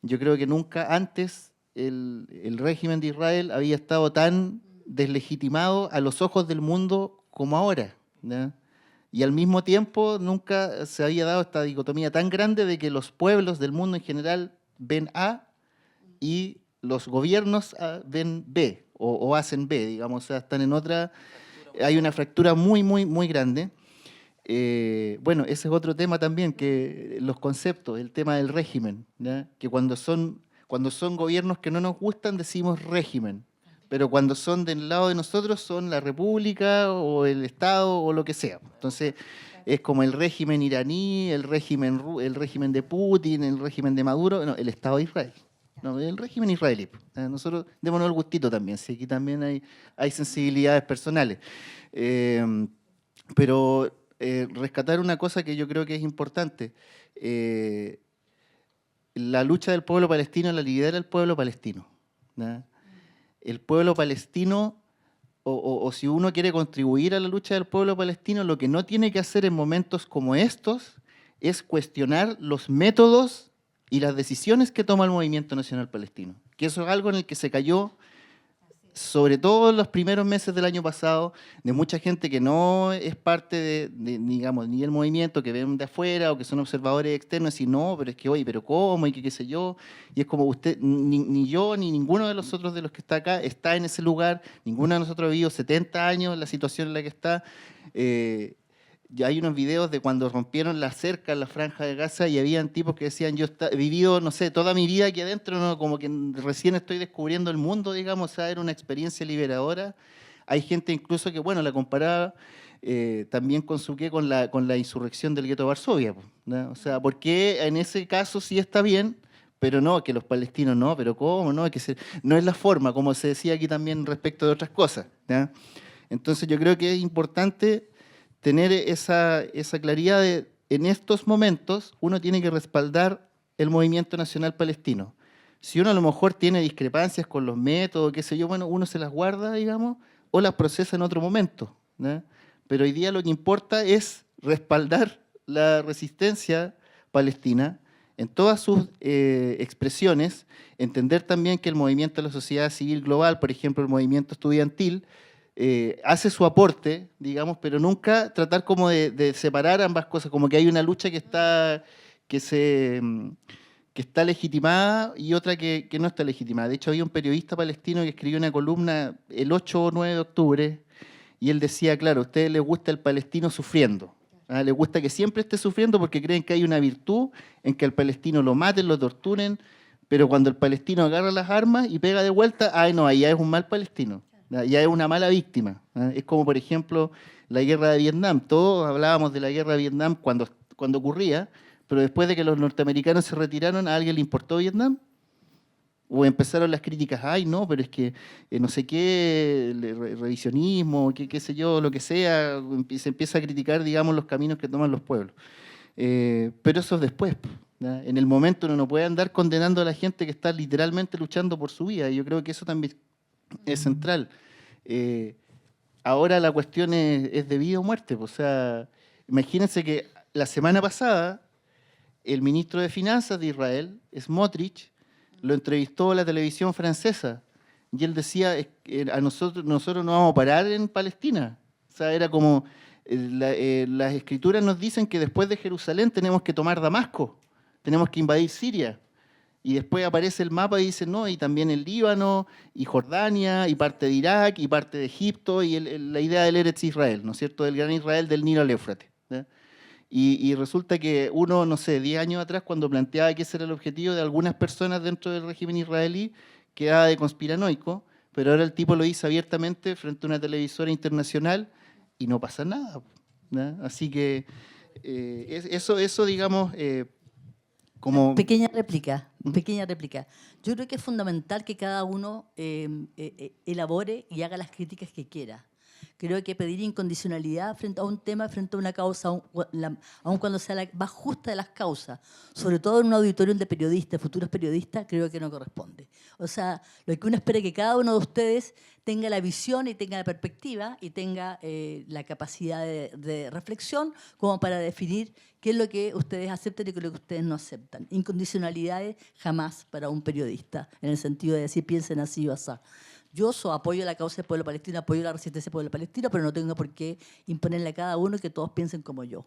yo creo que nunca antes el régimen de Israel había estado tan deslegitimado a los ojos del mundo como ahora, ¿ya? Y al mismo tiempo nunca se había dado esta dicotomía tan grande de que los pueblos del mundo en general ven A y los gobiernos ven B o hacen B, digamos, o sea, están en otra... Hay una fractura muy, muy, muy grande. Bueno, ese es otro tema también, que los conceptos, el tema del régimen, ¿ya? Que cuando son gobiernos que no nos gustan decimos régimen, pero cuando son del lado de nosotros son la república o el Estado o lo que sea. Entonces es como el régimen iraní, el régimen de Putin, el régimen de Maduro, no, el Estado de Israel. No, el régimen israelí. Nosotros démonos el gustito también, sí, aquí también hay sensibilidades personales. Pero rescatar una cosa que yo creo que es importante. La lucha del pueblo palestino la lidera el pueblo palestino, ¿no? El pueblo palestino, o si uno quiere contribuir a la lucha del pueblo palestino, lo que no tiene que hacer en momentos como estos es cuestionar los métodos y las decisiones que toma el Movimiento Nacional Palestino. Que eso es algo en el que se cayó, sobre todo en los primeros meses del año pasado, de mucha gente que no es parte digamos, ni del movimiento, que ven de afuera o que son observadores externos, y no, pero es que, oye, pero ¿cómo? Y que qué sé yo. Y es como usted, ni yo, ni ninguno de los otros de los que está acá está en ese lugar, ninguno de nosotros ha vivido 70 años en la situación en la que está. Ya hay unos videos de cuando rompieron la cerca en la franja de Gaza y habían tipos que decían, yo he vivido, no sé, toda mi vida aquí adentro, ¿no? Como que recién estoy descubriendo el mundo, digamos, o sea, era una experiencia liberadora. Hay gente incluso que, bueno, la comparaba también con con la insurrección del gueto de Varsovia, ¿no? O sea, ¿por qué en ese caso sí está bien, pero no, que los palestinos no? ¿Pero cómo? No, no es la forma, como se decía aquí también respecto de otras cosas, ¿no? Entonces yo creo que es importante tener esa claridad de, en estos momentos, uno tiene que respaldar el Movimiento Nacional Palestino. Si uno a lo mejor tiene discrepancias con los métodos, qué sé yo, bueno, uno se las guarda, digamos, o las procesa en otro momento, ¿no? Pero hoy día lo que importa es respaldar la resistencia palestina en todas sus expresiones, entender también que el movimiento de la sociedad civil global, por ejemplo, el movimiento estudiantil, hace su aporte, digamos, pero nunca tratar como de separar ambas cosas, como que hay una lucha que está legitimada y otra que no está legitimada. De hecho, había un periodista palestino que escribió una columna el 8 o 9 de octubre y él decía, claro, a ustedes les gusta el palestino sufriendo. Les gusta que siempre esté sufriendo porque creen que hay una virtud en que al palestino lo maten, lo torturen, pero cuando el palestino agarra las armas y pega de vuelta, ay no, ahí ya es un mal palestino, ya es una mala víctima. Es como, por ejemplo, la guerra de Vietnam. Todos hablábamos de la guerra de Vietnam cuando ocurría, pero después de que los norteamericanos se retiraron, ¿a alguien le importó Vietnam? O empezaron las críticas, ay, no, pero es que no sé qué, revisionismo, qué sé yo, lo que sea, se empieza a criticar, digamos, los caminos que toman los pueblos. Pero eso es después. ¿Ya? En el momento uno no puede andar condenando a la gente que está literalmente luchando por su vida, y yo creo que eso también es central. Ahora la cuestión es de vida o muerte. O sea, imagínense que la semana pasada el ministro de Finanzas de Israel, Smotrich, lo entrevistó la televisión francesa y él decía, a nosotros no vamos a parar en Palestina. O sea, era como, las escrituras nos dicen que después de Jerusalén tenemos que tomar Damasco, tenemos que invadir Siria. Y después aparece el mapa y dice, no, y también el Líbano, y Jordania, y parte de Irak, y parte de Egipto, y la idea del Eretz Israel, ¿no es cierto?, del gran Israel del Nilo al Éufrates. ¿Ya? Y resulta que uno, no sé, 10 años atrás, cuando planteaba que ese era el objetivo de algunas personas dentro del régimen israelí, quedaba de conspiranoico, pero ahora el tipo lo dice abiertamente frente a una televisora internacional y no pasa nada. ¿No? Así que eso digamos, como...
Pequeña réplica. Yo creo que es fundamental que cada uno elabore y haga las críticas que quiera. Creo que pedir incondicionalidad frente a un tema, frente a una causa, aun cuando sea la más justa de las causas, sobre todo en un auditorium de periodistas, futuros periodistas, creo que no corresponde. O sea, lo que uno espera es que cada uno de ustedes tenga la visión y tenga la perspectiva y tenga la capacidad de reflexión como para definir qué es lo que ustedes aceptan y qué es lo que ustedes no aceptan. Incondicionalidades jamás para un periodista, en el sentido de decir piensen así o así. Yo apoyo la causa del pueblo palestino, apoyo la resistencia del pueblo palestino, pero no tengo por qué imponerle a cada uno que todos piensen como yo.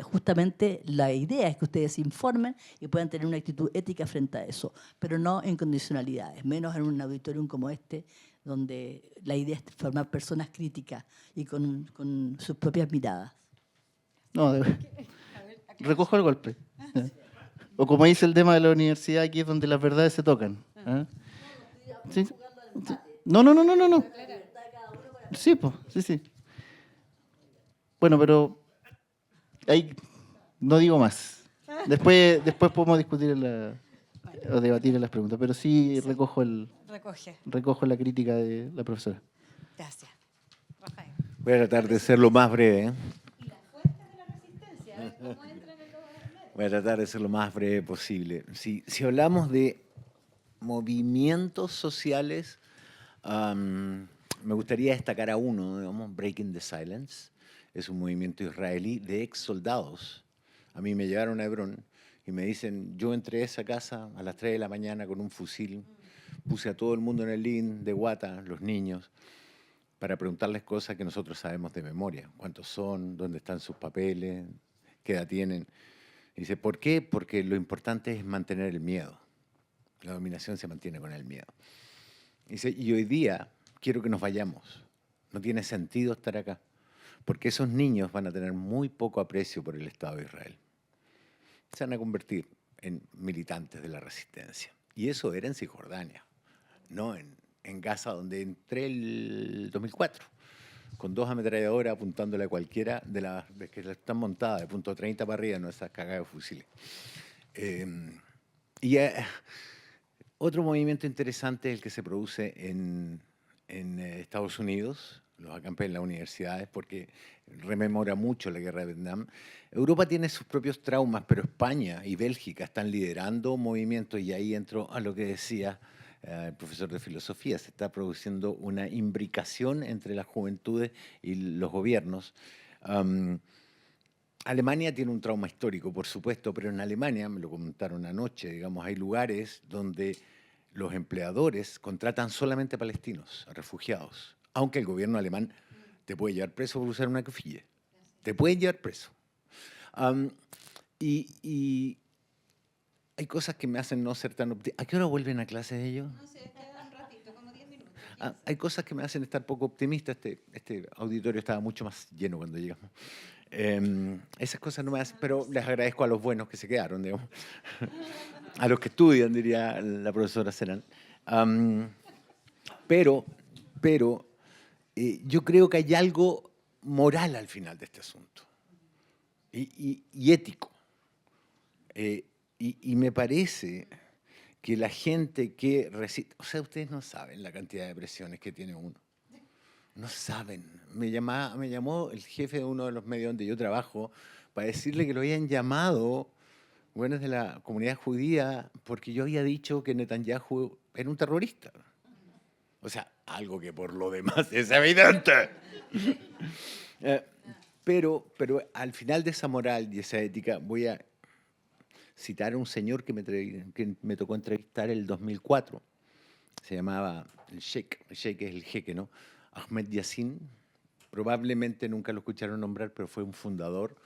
Justamente la idea es que ustedes se informen y puedan tener una actitud ética frente a eso, pero no en condicionalidades, menos en un auditorium como este, donde la idea es formar personas críticas y con sus propias miradas.
No, recojo el golpe. O como dice el tema de la universidad, aquí es donde las verdades se tocan. ¿Eh? ¿Sí? No. Sí, pues, sí. Bueno, pero ahí no digo más. Después podemos discutir o debatir en las preguntas, pero sí recojo la crítica de la profesora.
Gracias. Rafael.
Voy a tratar de ser lo más breve. ¿Eh?
¿Y las fuentes de la resistencia? A ver cómo entran en los medios.
Voy a tratar de ser lo más breve posible. Si hablamos de movimientos sociales, me gustaría destacar a uno, digamos, Breaking the Silence. Es un movimiento israelí de ex soldados. A mí me llevaron a Hebrón y me dicen, yo entré a esa casa a las 3 de la mañana con un fusil, puse a todo el mundo en el living de guata, los niños, para preguntarles cosas que nosotros sabemos de memoria. ¿Cuántos son? ¿Dónde están sus papeles? ¿Qué edad tienen? Y dice, ¿por qué? Porque lo importante es mantener el miedo. La dominación se mantiene con el miedo. Dice, y hoy día quiero que nos vayamos. No tiene sentido estar acá, porque esos niños van a tener muy poco aprecio por el Estado de Israel. Se van a convertir en militantes de la resistencia. Y eso era en Cisjordania, no en Gaza, donde entré el 2004, con 2 ametralladoras apuntándole a cualquiera de las que están montadas, de punto 30 para arriba, no esas cagadas de fusiles. Otro movimiento interesante es el que se produce en Estados Unidos, los acampes en las universidades, porque rememora mucho la guerra de Vietnam. Europa tiene sus propios traumas, pero España y Bélgica están liderando movimientos, y ahí entro a lo que decía el profesor de filosofía. Se está produciendo una imbricación entre las juventudes y los gobiernos. Alemania tiene un trauma histórico, por supuesto, pero en Alemania, me lo comentaron anoche, digamos, hay lugares donde los empleadores contratan solamente palestinos, a refugiados, aunque el gobierno alemán te puede llevar preso por usar una kefille. Te pueden llevar preso. Y hay cosas que me hacen no ser tan optimista. ¿A qué hora vuelven a clase ellos?
No sé, queda un ratito, como 10 minutos.
Hay cosas que me hacen estar poco optimista. Este auditorio estaba mucho más lleno cuando llegamos. Esas cosas no me hacen, pero les agradezco a los buenos que se quedaron, digamos. A los que estudian, diría la profesora Serán. Pero yo creo que hay algo moral al final de este asunto y ético. Y me parece que la gente que resiste, o sea, ustedes no saben la cantidad de presiones que tiene uno. No saben. Me llamó el jefe de uno de los medios donde yo trabajo para decirle que lo habían llamado buenos de la comunidad judía porque yo había dicho que Netanyahu era un terrorista. O sea, algo que por lo demás es evidente. Pero al final de esa moral y esa ética voy a citar a un señor que me tocó entrevistar en el 2004. Se llamaba el Sheikh es el jeque, ¿no? Ahmed Yassin. Probablemente nunca lo escucharon nombrar, pero fue un fundador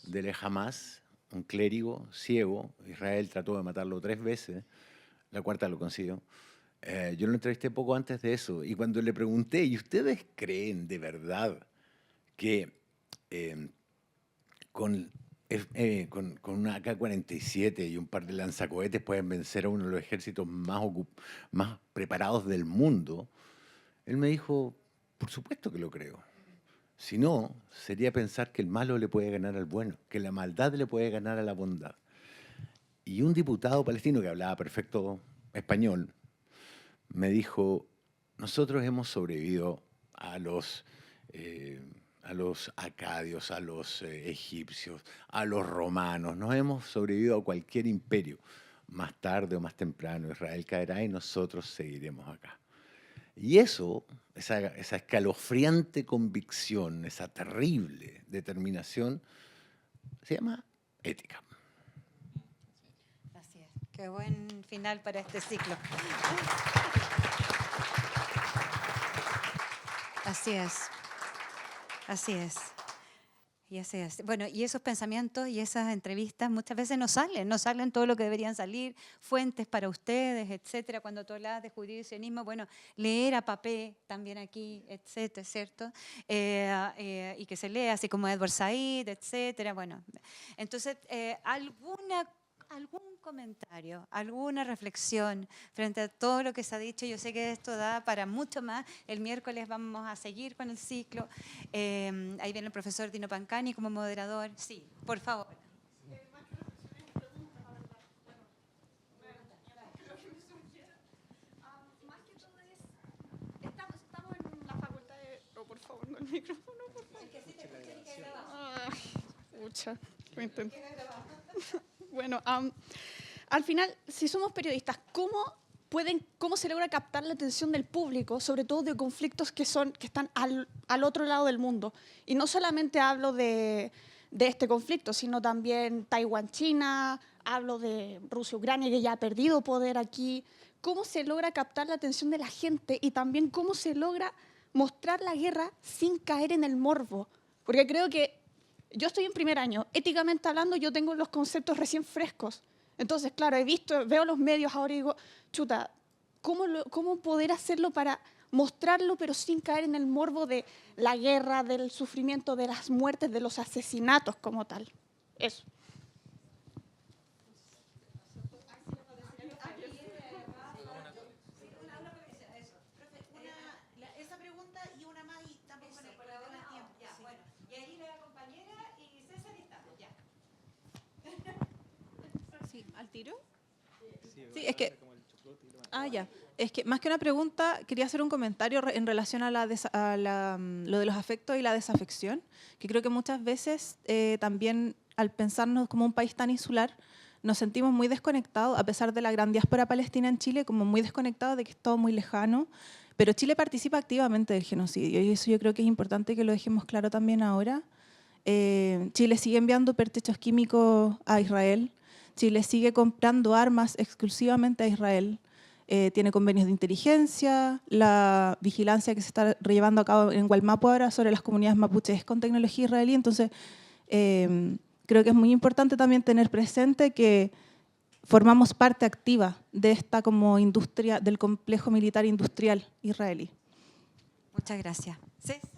del Hamas, un clérigo ciego. Israel trató de matarlo 3 veces, la cuarta lo consiguió. Yo lo entrevisté poco antes de eso y cuando le pregunté, ¿y ustedes creen de verdad que con una AK-47 y un par de lanzacohetes pueden vencer a uno de los ejércitos más preparados del mundo? Él me dijo, por supuesto que lo creo. Si no, sería pensar que el malo le puede ganar al bueno, que la maldad le puede ganar a la bondad. Y un diputado palestino que hablaba perfecto español me dijo, nosotros hemos sobrevivido a los acadios, a los egipcios, a los romanos, nos hemos sobrevivido a cualquier imperio. Más tarde o más temprano Israel caerá y nosotros seguiremos acá. Y eso, esa escalofriante convicción, esa terrible determinación, se llama ética.
Así es. Qué buen final para este ciclo. Así es. Así es. Y así es. Bueno, y esos pensamientos y esas entrevistas muchas veces no salen todo lo que deberían salir, fuentes para ustedes, etcétera. Cuando tú hablas de judío y sionismo, bueno, leer a Papé también aquí, etcétera, ¿cierto? Y que se lea, así como Edward Said, etcétera. Bueno, entonces, algún comentario, alguna reflexión frente a todo lo que se ha dicho. Yo sé que esto da para mucho más. El miércoles vamos a seguir con el ciclo. Ahí viene el profesor Dino Pancani como moderador. Sí, por favor.
Estamos en la facultad de... Oh, por favor, no el micrófono, por favor. Pucha, lo intento. Bueno, al final, si somos periodistas, ¿cómo se logra captar la atención del público, sobre todo de conflictos que están al otro lado del mundo? Y no solamente hablo de este conflicto, sino también Taiwán-China, hablo de Rusia-Ucrania, que ya ha perdido poder aquí. ¿Cómo se logra captar la atención de la gente y también cómo se logra mostrar la guerra sin caer en el morbo? Porque creo que yo estoy en primer año, éticamente hablando yo tengo los conceptos recién frescos. Entonces, claro, veo los medios ahora y digo, chuta, ¿cómo poder hacerlo para mostrarlo pero sin caer en el morbo de la guerra, del sufrimiento, de las muertes, de los asesinatos como tal? Eso.
Esa pregunta y una más y también con el tiempo. Ya, bueno. Y ahí la compañera y César y estamos, ya.
Sí, ¿al tiro? Sí, es que... ya. Es que más que una pregunta, quería hacer un comentario en relación a lo de los afectos y la desafección, que creo que muchas veces también al pensarnos como un país tan insular,
nos sentimos muy desconectados, a pesar de la gran diáspora palestina en Chile, como muy desconectados de que es todo muy lejano. Pero Chile participa activamente del genocidio y eso yo creo que es importante que lo dejemos claro también ahora. Chile sigue enviando pertrechos químicos a Israel. Chile sigue comprando armas exclusivamente a Israel. Tiene convenios de inteligencia, la vigilancia que se está llevando a cabo en Gualmapu ahora sobre las comunidades mapuches con tecnología israelí. Entonces, creo que es muy importante también tener presente que formamos parte activa de esta como industria, del complejo militar industrial israelí.
Muchas gracias. César.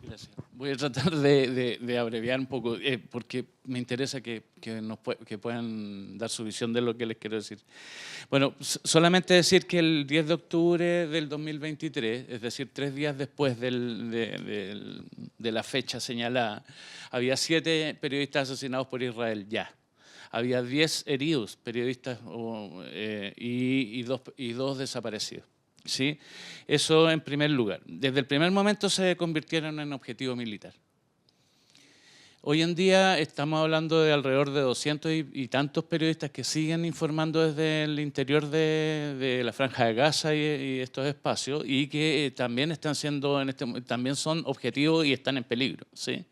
Gracias. Voy a tratar de abreviar un poco, porque me interesa que puedan dar su visión de lo que les quiero decir. Bueno, solamente decir que el 10 de octubre del 2023, es decir, 3 días después de la fecha señalada, había 7 periodistas asesinados por Israel ya. Había 10 heridos periodistas y 2 desaparecidos. ¿Sí? Eso en primer lugar. Desde el primer momento se convirtieron en objetivo militar. Hoy en día estamos hablando de alrededor de 200 y tantos periodistas que siguen informando desde el interior de la Franja de Gaza y estos espacios, y que también están siendo también son objetivos y están en peligro. ¿Sí?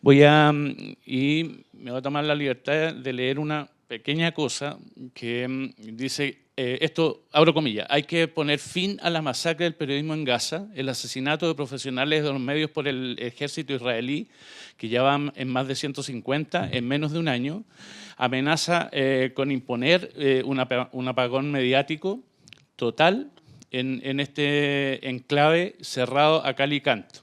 Y me voy a tomar la libertad de leer una pequeña cosa que dice, esto, abro comillas, hay que poner fin a la masacre del periodismo en Gaza, el asesinato de profesionales de los medios por el ejército israelí, que ya van en más de 150 en menos de un año, amenaza con imponer un apagón mediático total en este enclave cerrado a cal y canto.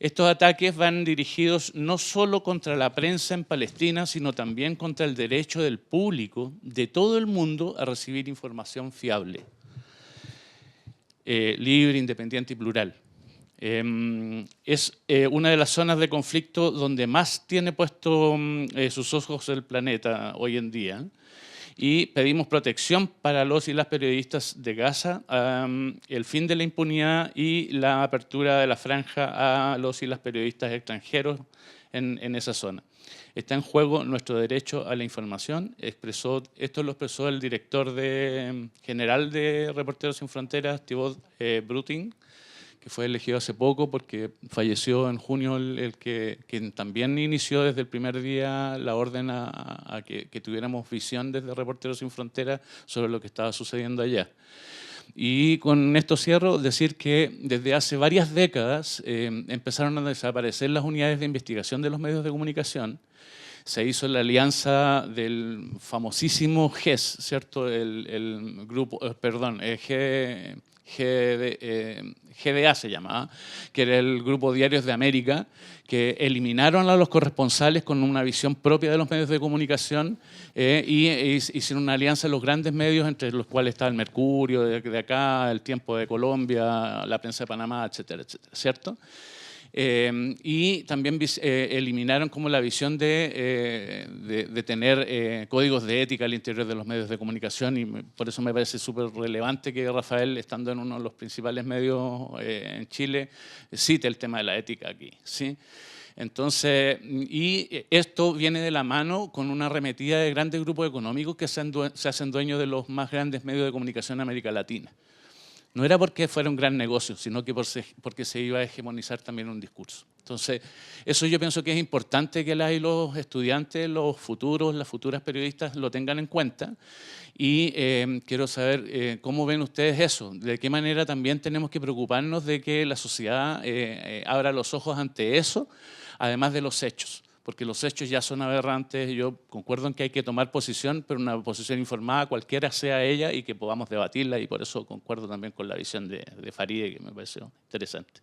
Estos ataques van dirigidos no solo contra la prensa en Palestina, sino también contra el derecho del público de todo el mundo a recibir información fiable, libre, independiente y plural. Es una de las zonas de conflicto donde más tiene puesto sus ojos el planeta hoy en día. Y pedimos protección para los y las periodistas de Gaza, el fin de la impunidad y la apertura de la franja a los y las periodistas extranjeros en esa zona. Está en juego nuestro derecho a la información. Esto lo expresó el director general de Reporteros Sin Fronteras, Thibaut Brutin, que fue elegido hace poco porque falleció en junio quien también inició desde el primer día la orden a que tuviéramos visión desde Reporteros Sin Fronteras sobre lo que estaba sucediendo allá. Y con esto cierro, decir que desde hace varias décadas empezaron a desaparecer las unidades de investigación de los medios de comunicación. Se hizo la alianza del famosísimo GES, ¿cierto? El grupo, GDA se llamaba, que era el Grupo Diarios de América, que eliminaron a los corresponsales con una visión propia de los medios de comunicación y hicieron una alianza en los grandes medios, entre los cuales está el Mercurio de acá, el Tiempo de Colombia, la Prensa de Panamá, etcétera, etcétera, ¿cierto? Y también eliminaron como la visión de tener códigos de ética al interior de los medios de comunicación, y por eso me parece súper relevante que Rafael, estando en uno de los principales medios en Chile, cite el tema de la ética aquí, ¿sí? Entonces, y esto viene de la mano con una arremetida de grandes grupos económicos que se hacen dueños de los más grandes medios de comunicación en América Latina. No era porque fuera un gran negocio, sino que porque se iba a hegemonizar también un discurso. Entonces, eso yo pienso que es importante que los estudiantes, las futuras periodistas lo tengan en cuenta. Y quiero saber cómo ven ustedes eso, de qué manera también tenemos que preocuparnos de que la sociedad abra los ojos ante eso, además de los hechos. Porque los hechos ya son aberrantes. Yo concuerdo en que hay que tomar posición, pero una posición informada, cualquiera sea ella, y que podamos debatirla, y por eso concuerdo también con la visión de Farideh, que me pareció interesante.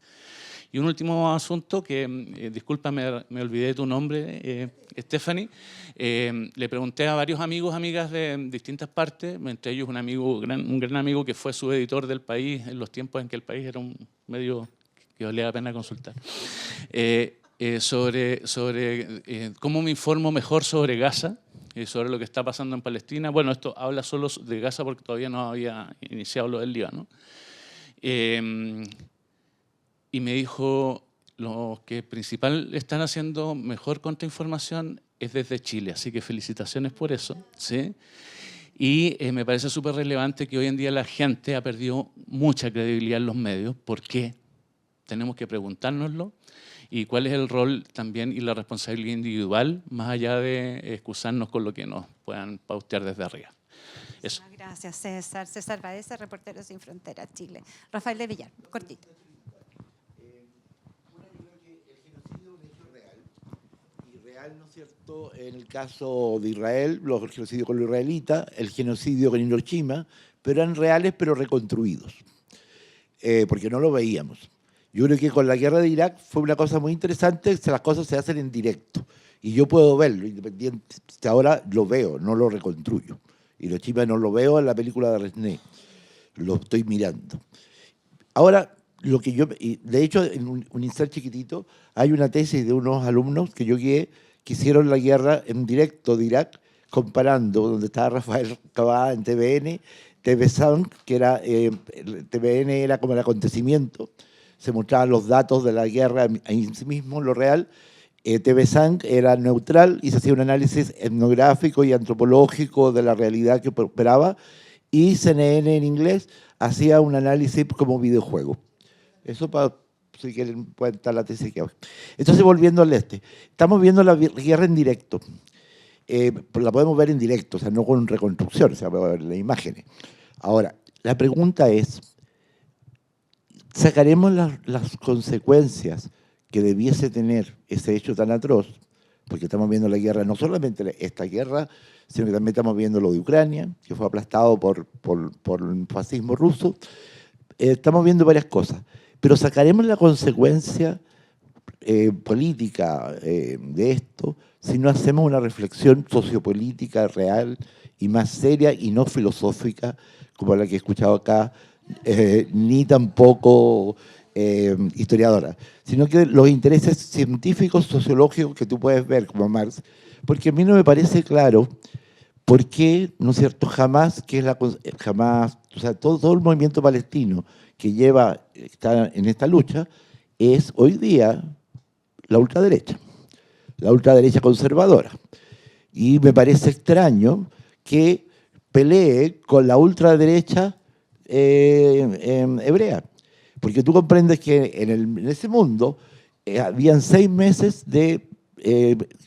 Y un último asunto que, disculpa, me olvidé de tu nombre, Stephanie. Le pregunté a varios amigos, amigas de distintas partes, entre ellos un gran amigo que fue subeditor del País en los tiempos en que el País era un medio que valía la pena consultar. Sobre cómo me informo mejor sobre Gaza, sobre lo que está pasando en Palestina. Bueno, esto habla solo de Gaza porque todavía no había iniciado lo del Líbano. Y me dijo, los que principal están haciendo mejor contrainformación es desde Chile, así que felicitaciones por eso, ¿sí? Y me parece súper relevante que hoy en día la gente ha perdido mucha credibilidad en los medios. ¿Por qué? Tenemos que preguntárnoslo. Y cuál es el rol también y la responsabilidad individual, más allá de excusarnos con lo que nos puedan pautear desde arriba. Eso.
Gracias, César. César Baeza, Reporteros Sin Fronteras, Chile. Rafael de Villar, cortito.
¿No es cierto? En el caso de Israel, los genocidios con los israelitas, el genocidio con Hiroshima, pero eran reales pero reconstruidos, porque no lo veíamos. Yo creo que con la guerra de Irak fue una cosa muy interesante, las cosas se hacen en directo, y yo puedo verlo, independiente, ahora lo veo, no lo reconstruyo. Hiroshima no lo veo en la película de Resné, lo estoy mirando. Ahora, lo que yo, de hecho, en un insert chiquitito, hay una tesis de unos alumnos que yo guié, que hicieron la guerra en directo de Irak, comparando, donde estaba Rafael Cabada en TVN, TV5, que era, TVN era como el acontecimiento, se mostraban los datos de la guerra en sí mismo, lo real. TV5 era neutral y se hacía un análisis etnográfico y antropológico de la realidad que operaba, y CNN en inglés hacía un análisis como videojuego. Eso para, si quieren, pueden estar la tesis que hago. Entonces, volviendo al estamos viendo la guerra en directo. La podemos ver en directo, o sea, no con reconstrucción, o sea, podemos ver las imágenes. Ahora, la pregunta es, ¿sacaremos las consecuencias que debiese tener ese hecho tan atroz? Porque estamos viendo la guerra, no solamente esta guerra, sino que también estamos viendo lo de Ucrania, que fue aplastado por el fascismo ruso. Estamos viendo varias cosas. Pero sacaremos la consecuencia política de esto si no hacemos una reflexión sociopolítica real y más seria y no filosófica como la que he escuchado acá, ni tampoco historiadora, sino que los intereses científicos, sociológicos que tú puedes ver como Marx, porque a mí no me parece claro por qué, ¿no es cierto?, jamás, o sea, todo el movimiento palestino que está en esta lucha, es hoy día la ultraderecha conservadora. Y me parece extraño que pelee con la ultraderecha hebrea. Porque tú comprendes que en ese mundo habían 6 meses de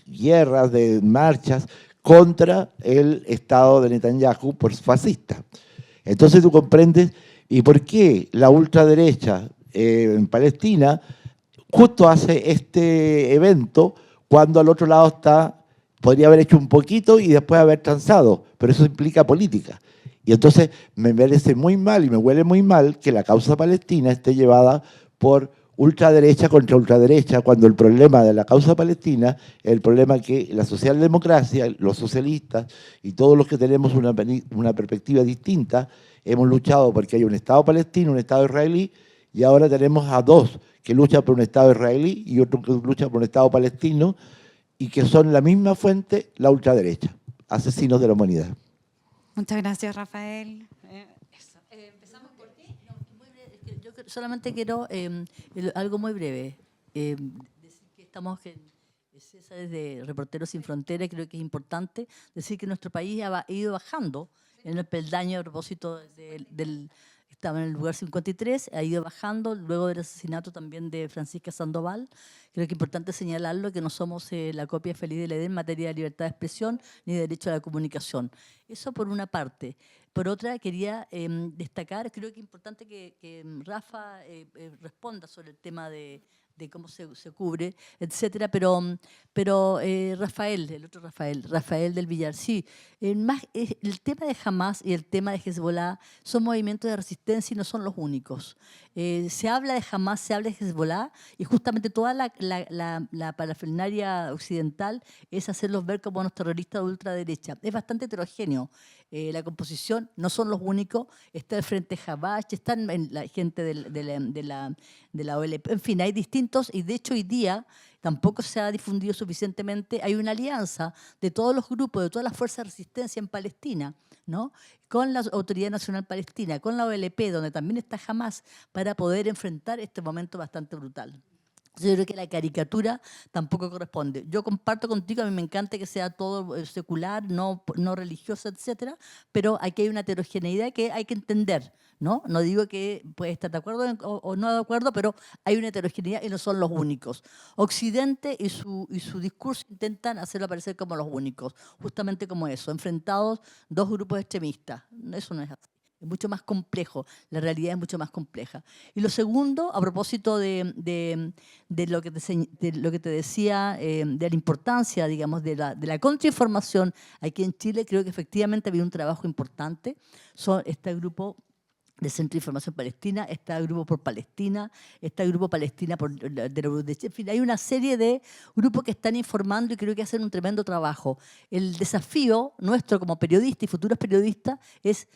guerras, de marchas contra el Estado de Netanyahu por fascista. Entonces tú comprendes. ¿Y por qué la ultraderecha en Palestina justo hace este evento cuando al otro lado podría haber hecho un poquito y después haber transado? Pero eso implica política. Y entonces me merece muy mal y me huele muy mal que la causa palestina esté llevada por ultraderecha contra ultraderecha, cuando el problema de la causa palestina es el problema que la socialdemocracia, los socialistas y todos los que tenemos una perspectiva distinta, hemos luchado porque hay un Estado palestino, un Estado israelí, y ahora tenemos a dos que luchan por un Estado israelí y otro que lucha por un Estado palestino, y que son la misma fuente, la ultraderecha, asesinos de la humanidad.
Muchas gracias, Rafael.
¿Empezamos por ti? No, muy breve. Yo solamente quiero algo muy breve. Decir que estamos César desde Reporteros Sin Fronteras, creo que es importante decir que nuestro país ha ido bajando en el peldaño a propósito estaba en el lugar 53, ha ido bajando luego del asesinato también de Francisca Sandoval. Creo que es importante señalarlo, que no somos la copia feliz del Edén en materia de libertad de expresión ni de derecho a la comunicación. Eso por una parte. Por otra, quería destacar, creo que es importante que Rafa responda sobre el tema de cómo se cubre, etcétera, pero Rafael, el otro Rafael del Villar, sí, el tema de Hamas y el tema de Hezbollah son movimientos de resistencia y no son los únicos. Se habla de Hamas, se habla de Hezbollah, y justamente toda la parafernalia occidental es hacerlos ver como unos terroristas de ultraderecha. Es bastante heterogéneo. La composición, no son los únicos, está el Frente Habash, están la gente de la OLP, en fin, hay distintos, y de hecho hoy día tampoco se ha difundido suficientemente. Hay una alianza de todos los grupos, de todas las fuerzas de resistencia en Palestina, ¿no?, con la Autoridad Nacional Palestina, con la OLP, donde también está Hamas, para poder enfrentar este momento bastante brutal. Yo creo que la caricatura tampoco corresponde. Yo comparto contigo, a mí me encanta que sea todo secular, no religioso, etcétera, pero aquí hay una heterogeneidad que hay que entender, ¿no? No digo que puede estar de acuerdo o no de acuerdo, pero hay una heterogeneidad y no son los únicos. Occidente y su discurso intentan hacerlo parecer como los únicos, justamente como eso, enfrentados dos grupos extremistas. Eso no es así. Es mucho más complejo, la realidad es mucho más compleja. Y lo segundo, a propósito de lo que te decía, de la importancia, digamos, de la contrainformación aquí en Chile, creo que efectivamente había un trabajo importante. Este grupo de Centro de Información Palestina, está el Grupo por Palestina, está el Grupo Palestina de la UDH. En fin, hay una serie de grupos que están informando y creo que hacen un tremendo trabajo. El desafío nuestro como periodistas y futuros periodistas es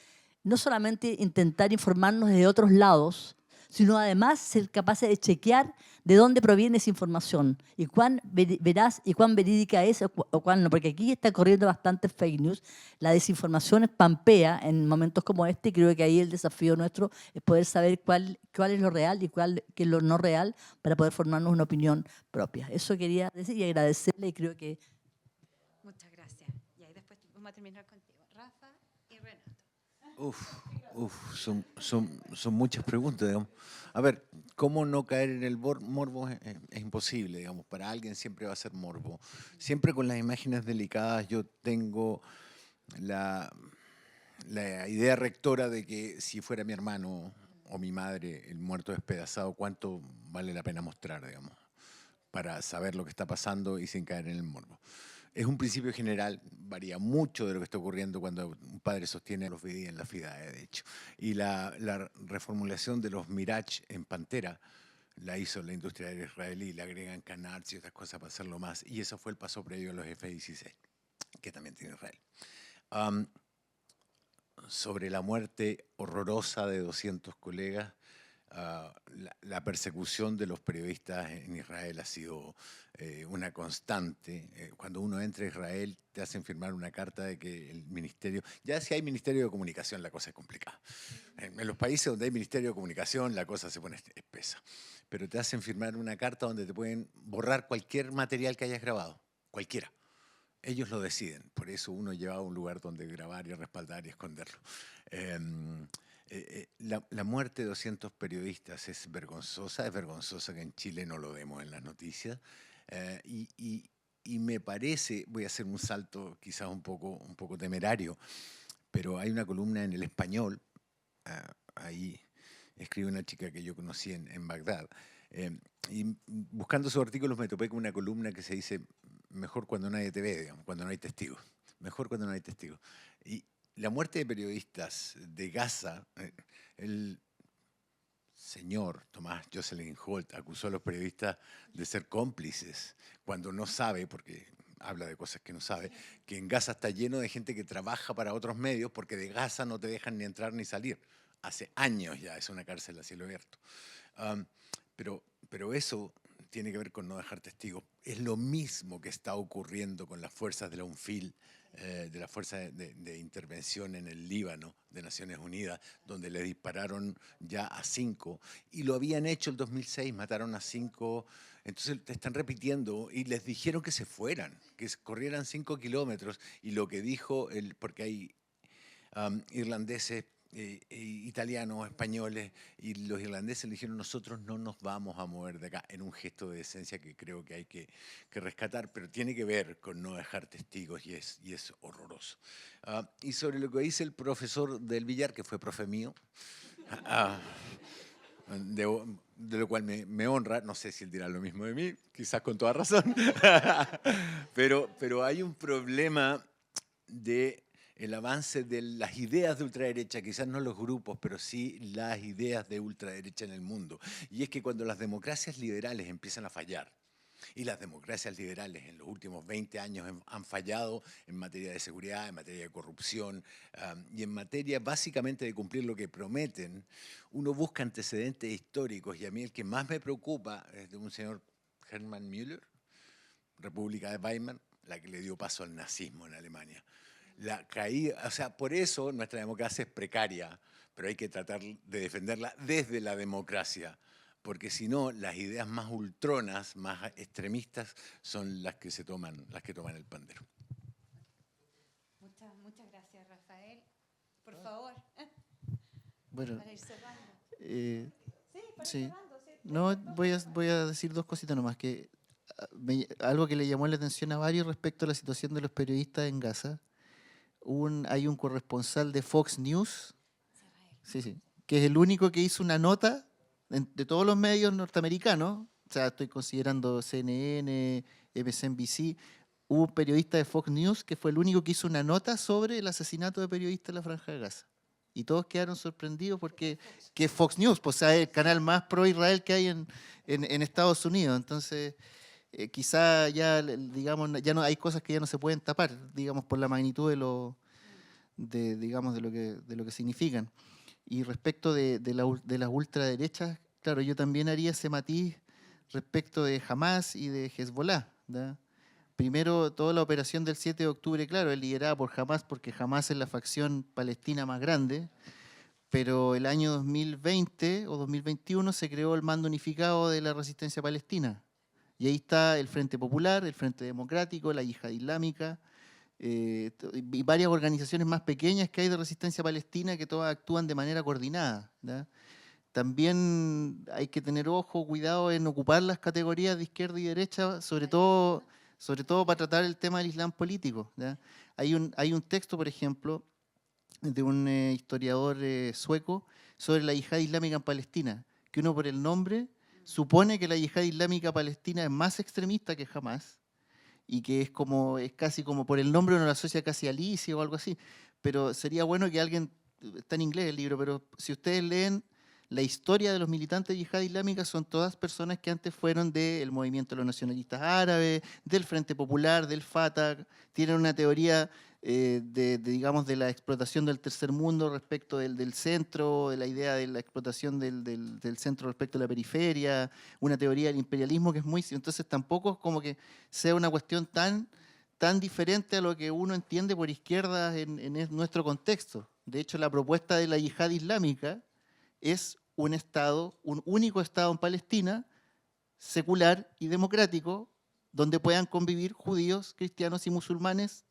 no solamente intentar informarnos de otros lados, sino además ser capaces de chequear de dónde proviene esa información y cuán veraz y cuán verídica es o cuán no, porque aquí está corriendo bastante fake news, la desinformación pampea en momentos como este y creo que ahí el desafío nuestro es poder saber cuál es lo real y cuál es lo no real para poder formarnos una opinión propia. Eso quería decir y agradecerle y creo que...
Muchas gracias. Y ahí después vamos a terminar contigo. Rafa y Renato.
Son muchas preguntas, digamos. A ver, ¿cómo no caer en el morbo? Es imposible, digamos. Para alguien siempre va a ser morbo. Siempre con las imágenes delicadas yo tengo la idea rectora de que si fuera mi hermano o mi madre el muerto despedazado, ¿cuánto vale la pena mostrar, digamos? Para saber lo que está pasando y sin caer en el morbo. Es un principio general, varía mucho de lo que está ocurriendo cuando un padre sostiene a los VD en la FIDAE, de hecho. Y la reformulación de los Mirage en Pantera la hizo la industria aérea israelí, le agregan canards y otras cosas para hacerlo más. Y eso fue el paso previo a los F-16, que también tiene Israel. Sobre la muerte horrorosa de 200 colegas, la persecución de los periodistas en Israel ha sido una constante. Cuando uno entra a Israel te hacen firmar una carta de que el ministerio... Ya si hay ministerio de comunicación la cosa es complicada. En los países donde hay ministerio de comunicación la cosa se pone espesa. Pero te hacen firmar una carta donde te pueden borrar cualquier material que hayas grabado. Cualquiera. Ellos lo deciden. Por eso uno lleva a un lugar donde grabar y respaldar y esconderlo. La muerte de 200 periodistas es vergonzosa que en Chile no lo vemos en las noticias. Y me parece, voy a hacer un salto quizás un poco temerario, pero hay una columna en El Español, ahí escribe una chica que yo conocí en Bagdad, y buscando sus artículos me topé con una columna que se dice mejor cuando nadie te ve, digamos, cuando no hay testigos. Mejor cuando no hay testigos. Y la muerte de periodistas de Gaza, el señor Tomás Jocelyn Holt acusó a los periodistas de ser cómplices cuando no sabe, porque habla de cosas que no sabe, que en Gaza está lleno de gente que trabaja para otros medios porque de Gaza no te dejan ni entrar ni salir. Hace años ya es una cárcel a cielo abierto. Pero eso tiene que ver con no dejar testigos. Es lo mismo que está ocurriendo con las fuerzas de la UNFIL, de la Fuerza de Intervención en el Líbano de Naciones Unidas, donde le dispararon ya a 5, y lo habían hecho el 2006, mataron a 5, entonces te están repitiendo, y les dijeron que se fueran, que corrieran 5 kilómetros, y lo que dijo, porque hay irlandeses, italianos, españoles, y los irlandeses le dijeron nosotros no nos vamos a mover de acá, en un gesto de decencia que creo que hay que rescatar, pero tiene que ver con no dejar testigos y es horroroso. Y sobre lo que dice el profesor del Villar, que fue profe mío, de lo cual me honra, no sé si él dirá lo mismo de mí, quizás con toda razón, pero hay un problema de el avance de las ideas de ultraderecha, quizás no los grupos, pero sí las ideas de ultraderecha en el mundo. Y es que cuando las democracias liberales empiezan a fallar, y las democracias liberales en los últimos 20 años han fallado en materia de seguridad, en materia de corrupción y en materia básicamente de cumplir lo que prometen, uno busca antecedentes históricos, y a mí el que más me preocupa es de un señor Hermann Müller, República de Weimar, la que le dio paso al nazismo en Alemania. La caída, o sea, por eso nuestra democracia es precaria, pero hay que tratar de defenderla desde la democracia, porque si no, las ideas más ultronas, más extremistas, son las que toman el pandero.
Muchas gracias, Rafael. Por favor.
Bueno,
Para ir cerrando.
sí. No, voy a decir dos cositas nomás. Que algo que le llamó la atención a varios respecto a la situación de los periodistas en Gaza. Hay un corresponsal de Fox News, que es el único que hizo una nota de todos los medios norteamericanos. O sea, estoy considerando CNN, MSNBC. Hubo un periodista de Fox News que fue el único que hizo una nota sobre el asesinato de periodistas en la Franja de Gaza. Y todos quedaron sorprendidos porque que Fox News, pues, o sea, es el canal más pro-Israel que hay en Estados Unidos. Entonces, quizá ya, digamos, ya no hay cosas que ya no se pueden tapar, digamos, por la magnitud de lo que significan. Y respecto de las ultraderechas, claro, yo también haría ese matiz respecto de Hamas y de Hezbollah, ¿verdad? Primero, toda la operación del 7 de octubre, claro, es liderada por Hamas, porque Hamas es la facción palestina más grande, pero el año 2020 o 2021 se creó el Mando Unificado de la Resistencia Palestina. Y ahí está el Frente Popular, el Frente Democrático, la Yihad Islámica, y varias organizaciones más pequeñas que hay de resistencia palestina que todas actúan de manera coordinada, ¿verdad? También hay que tener ojo, cuidado en ocupar las categorías de izquierda y derecha, sobre todo para tratar el tema del Islam político, ¿ya? Hay un texto, por ejemplo, de un historiador sueco sobre la yihad islámica en Palestina, que uno por el nombre supone que la yihad islámica palestina es más extremista que Hamas, y que es casi como por el nombre uno lo asocia casi a ISIS o algo así, pero sería bueno que alguien, está en inglés el libro, pero si ustedes leen la historia de los militantes de yihad islámica, son todas personas que antes fueron del movimiento de los nacionalistas árabes, del Frente Popular, del Fatah, tienen una teoría digamos, de la explotación del tercer mundo respecto del centro, de la idea de la explotación del centro respecto a la periferia, una teoría del imperialismo que es muy... Entonces tampoco es como que sea una cuestión tan diferente a lo que uno entiende por izquierda en nuestro contexto. De hecho, la propuesta de la yihad islámica es un único Estado en Palestina, secular y democrático, donde puedan convivir judíos, cristianos y musulmanes.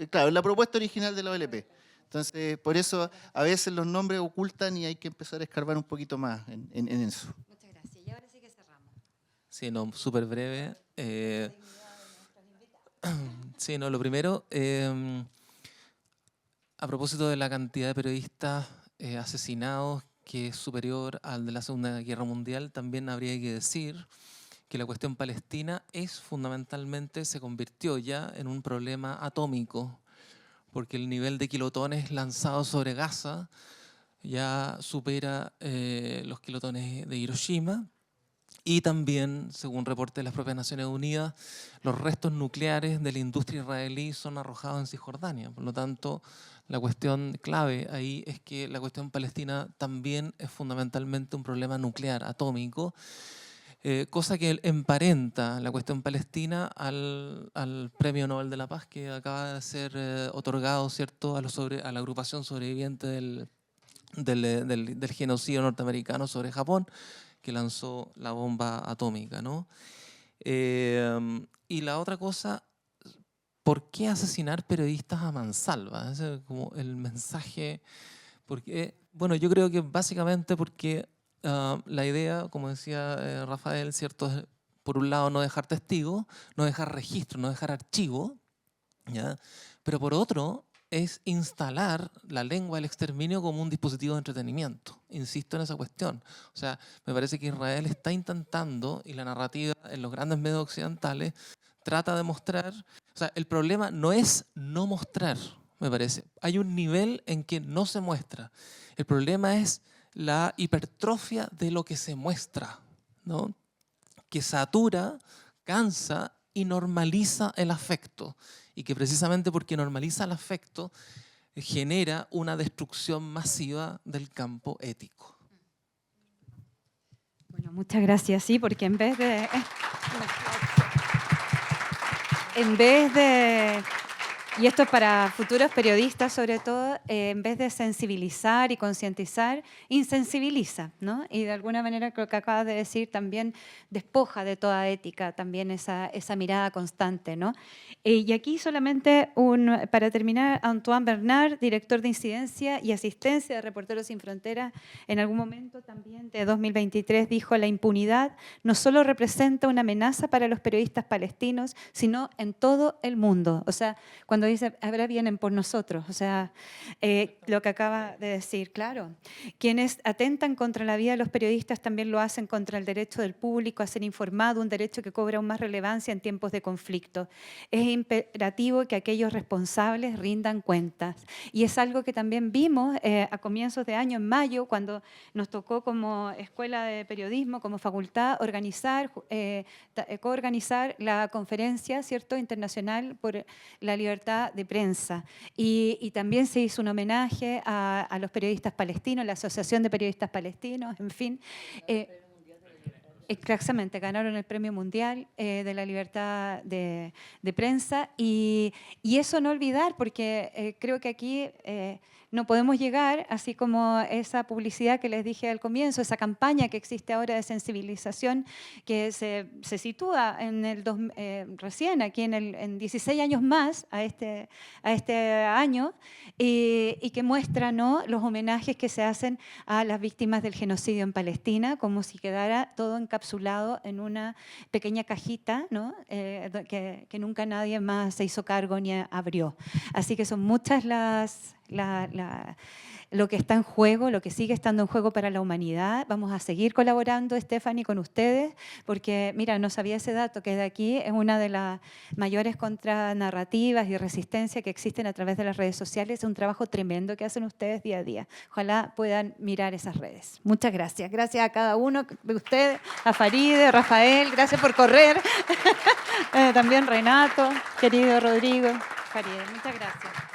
Claro, es la propuesta original de la OLP. Entonces, por eso a veces los nombres ocultan y hay que empezar a escarbar un poquito más en eso.
Muchas gracias. Y ahora sí que cerramos.
Sí, no, súper breve. Sí, no, lo primero, a propósito de la cantidad de periodistas asesinados, que es superior al de la Segunda Guerra Mundial, también habría que decir que la cuestión palestina fundamentalmente se convirtió ya en un problema atómico, porque el nivel de kilotones lanzados sobre Gaza ya supera los kilotones de Hiroshima, y también, según reporte de las propias Naciones Unidas, los restos nucleares de la industria israelí son arrojados en Cisjordania. Por lo tanto, la cuestión clave ahí es que la cuestión palestina también es fundamentalmente un problema nuclear, atómico, cosa que emparenta la cuestión palestina al Premio Nobel de la Paz que acaba de ser otorgado, ¿cierto?, a la agrupación sobreviviente del genocidio norteamericano sobre Japón, que lanzó la bomba atómica, ¿no? Y la otra cosa, ¿por qué asesinar periodistas a mansalva? Ese es como el mensaje. Porque, bueno, yo creo que básicamente porque la idea, como decía Rafael, ¿cierto?, es, por un lado, no dejar testigos, no dejar registro, no dejar archivo, ¿ya? Pero por otro, es instalar la lengua del exterminio como un dispositivo de entretenimiento. Insisto en esa cuestión. O sea, me parece que Israel está intentando, y la narrativa en los grandes medios occidentales trata de mostrar... O sea, el problema no es no mostrar, me parece. Hay un nivel en que no se muestra. El problema es la hipertrofia de lo que se muestra, ¿no? Que satura, cansa y normaliza el afecto. Y que precisamente porque normaliza el afecto, genera una destrucción masiva del campo ético.
Bueno, muchas gracias, sí, porque en vez de Y esto es para futuros periodistas, sobre todo, en vez de sensibilizar y concientizar, insensibiliza, ¿no? Y de alguna manera, creo que acabas de decir, también despoja de toda ética también esa mirada constante, ¿no? Y aquí solamente, para terminar, Antoine Bernard, director de incidencia y asistencia de Reporteros Sin Fronteras, en algún momento también de 2023 dijo: la impunidad no solo representa una amenaza para los periodistas palestinos, sino en todo el mundo. O sea, cuando dice, ahora vienen por nosotros, o sea, lo que acaba de decir, claro. Quienes atentan contra la vida de los periodistas también lo hacen contra el derecho del público a ser informado, un derecho que cobra aún más relevancia en tiempos de conflicto. Es imperativo que aquellos responsables rindan cuentas. Y es algo que también vimos a comienzos de año, en mayo, cuando nos tocó como Escuela de Periodismo, como facultad, coorganizar la conferencia, ¿cierto?, internacional por la libertad de prensa. Y también se hizo un homenaje a los periodistas palestinos, la Asociación de Periodistas Palestinos, en fin. Exactamente, ganaron el Premio Mundial de la Libertad de Prensa. Y eso no olvidar, porque creo que aquí no podemos llegar, así como esa publicidad que les dije al comienzo, esa campaña que existe ahora de sensibilización que se sitúa recién aquí en 16 años más a este año, y que muestra, ¿no?, los homenajes que se hacen a las víctimas del genocidio en Palestina, como si quedara todo encapsulado en una pequeña cajita, ¿no?, que nunca nadie más se hizo cargo ni abrió. Así que son muchas lo que está en juego, lo que sigue estando en juego para la humanidad. Vamos a seguir colaborando, Stephanie, con ustedes, porque, mira, no sabía ese dato, que de aquí es una de las mayores contranarrativas y resistencia que existen a través de las redes sociales. Es un trabajo tremendo que hacen ustedes día a día. Ojalá puedan mirar esas redes. Muchas gracias. Gracias a cada uno de ustedes, a Faride, Rafael, gracias por correr. También Renato, querido Rodrigo, Faride, muchas gracias.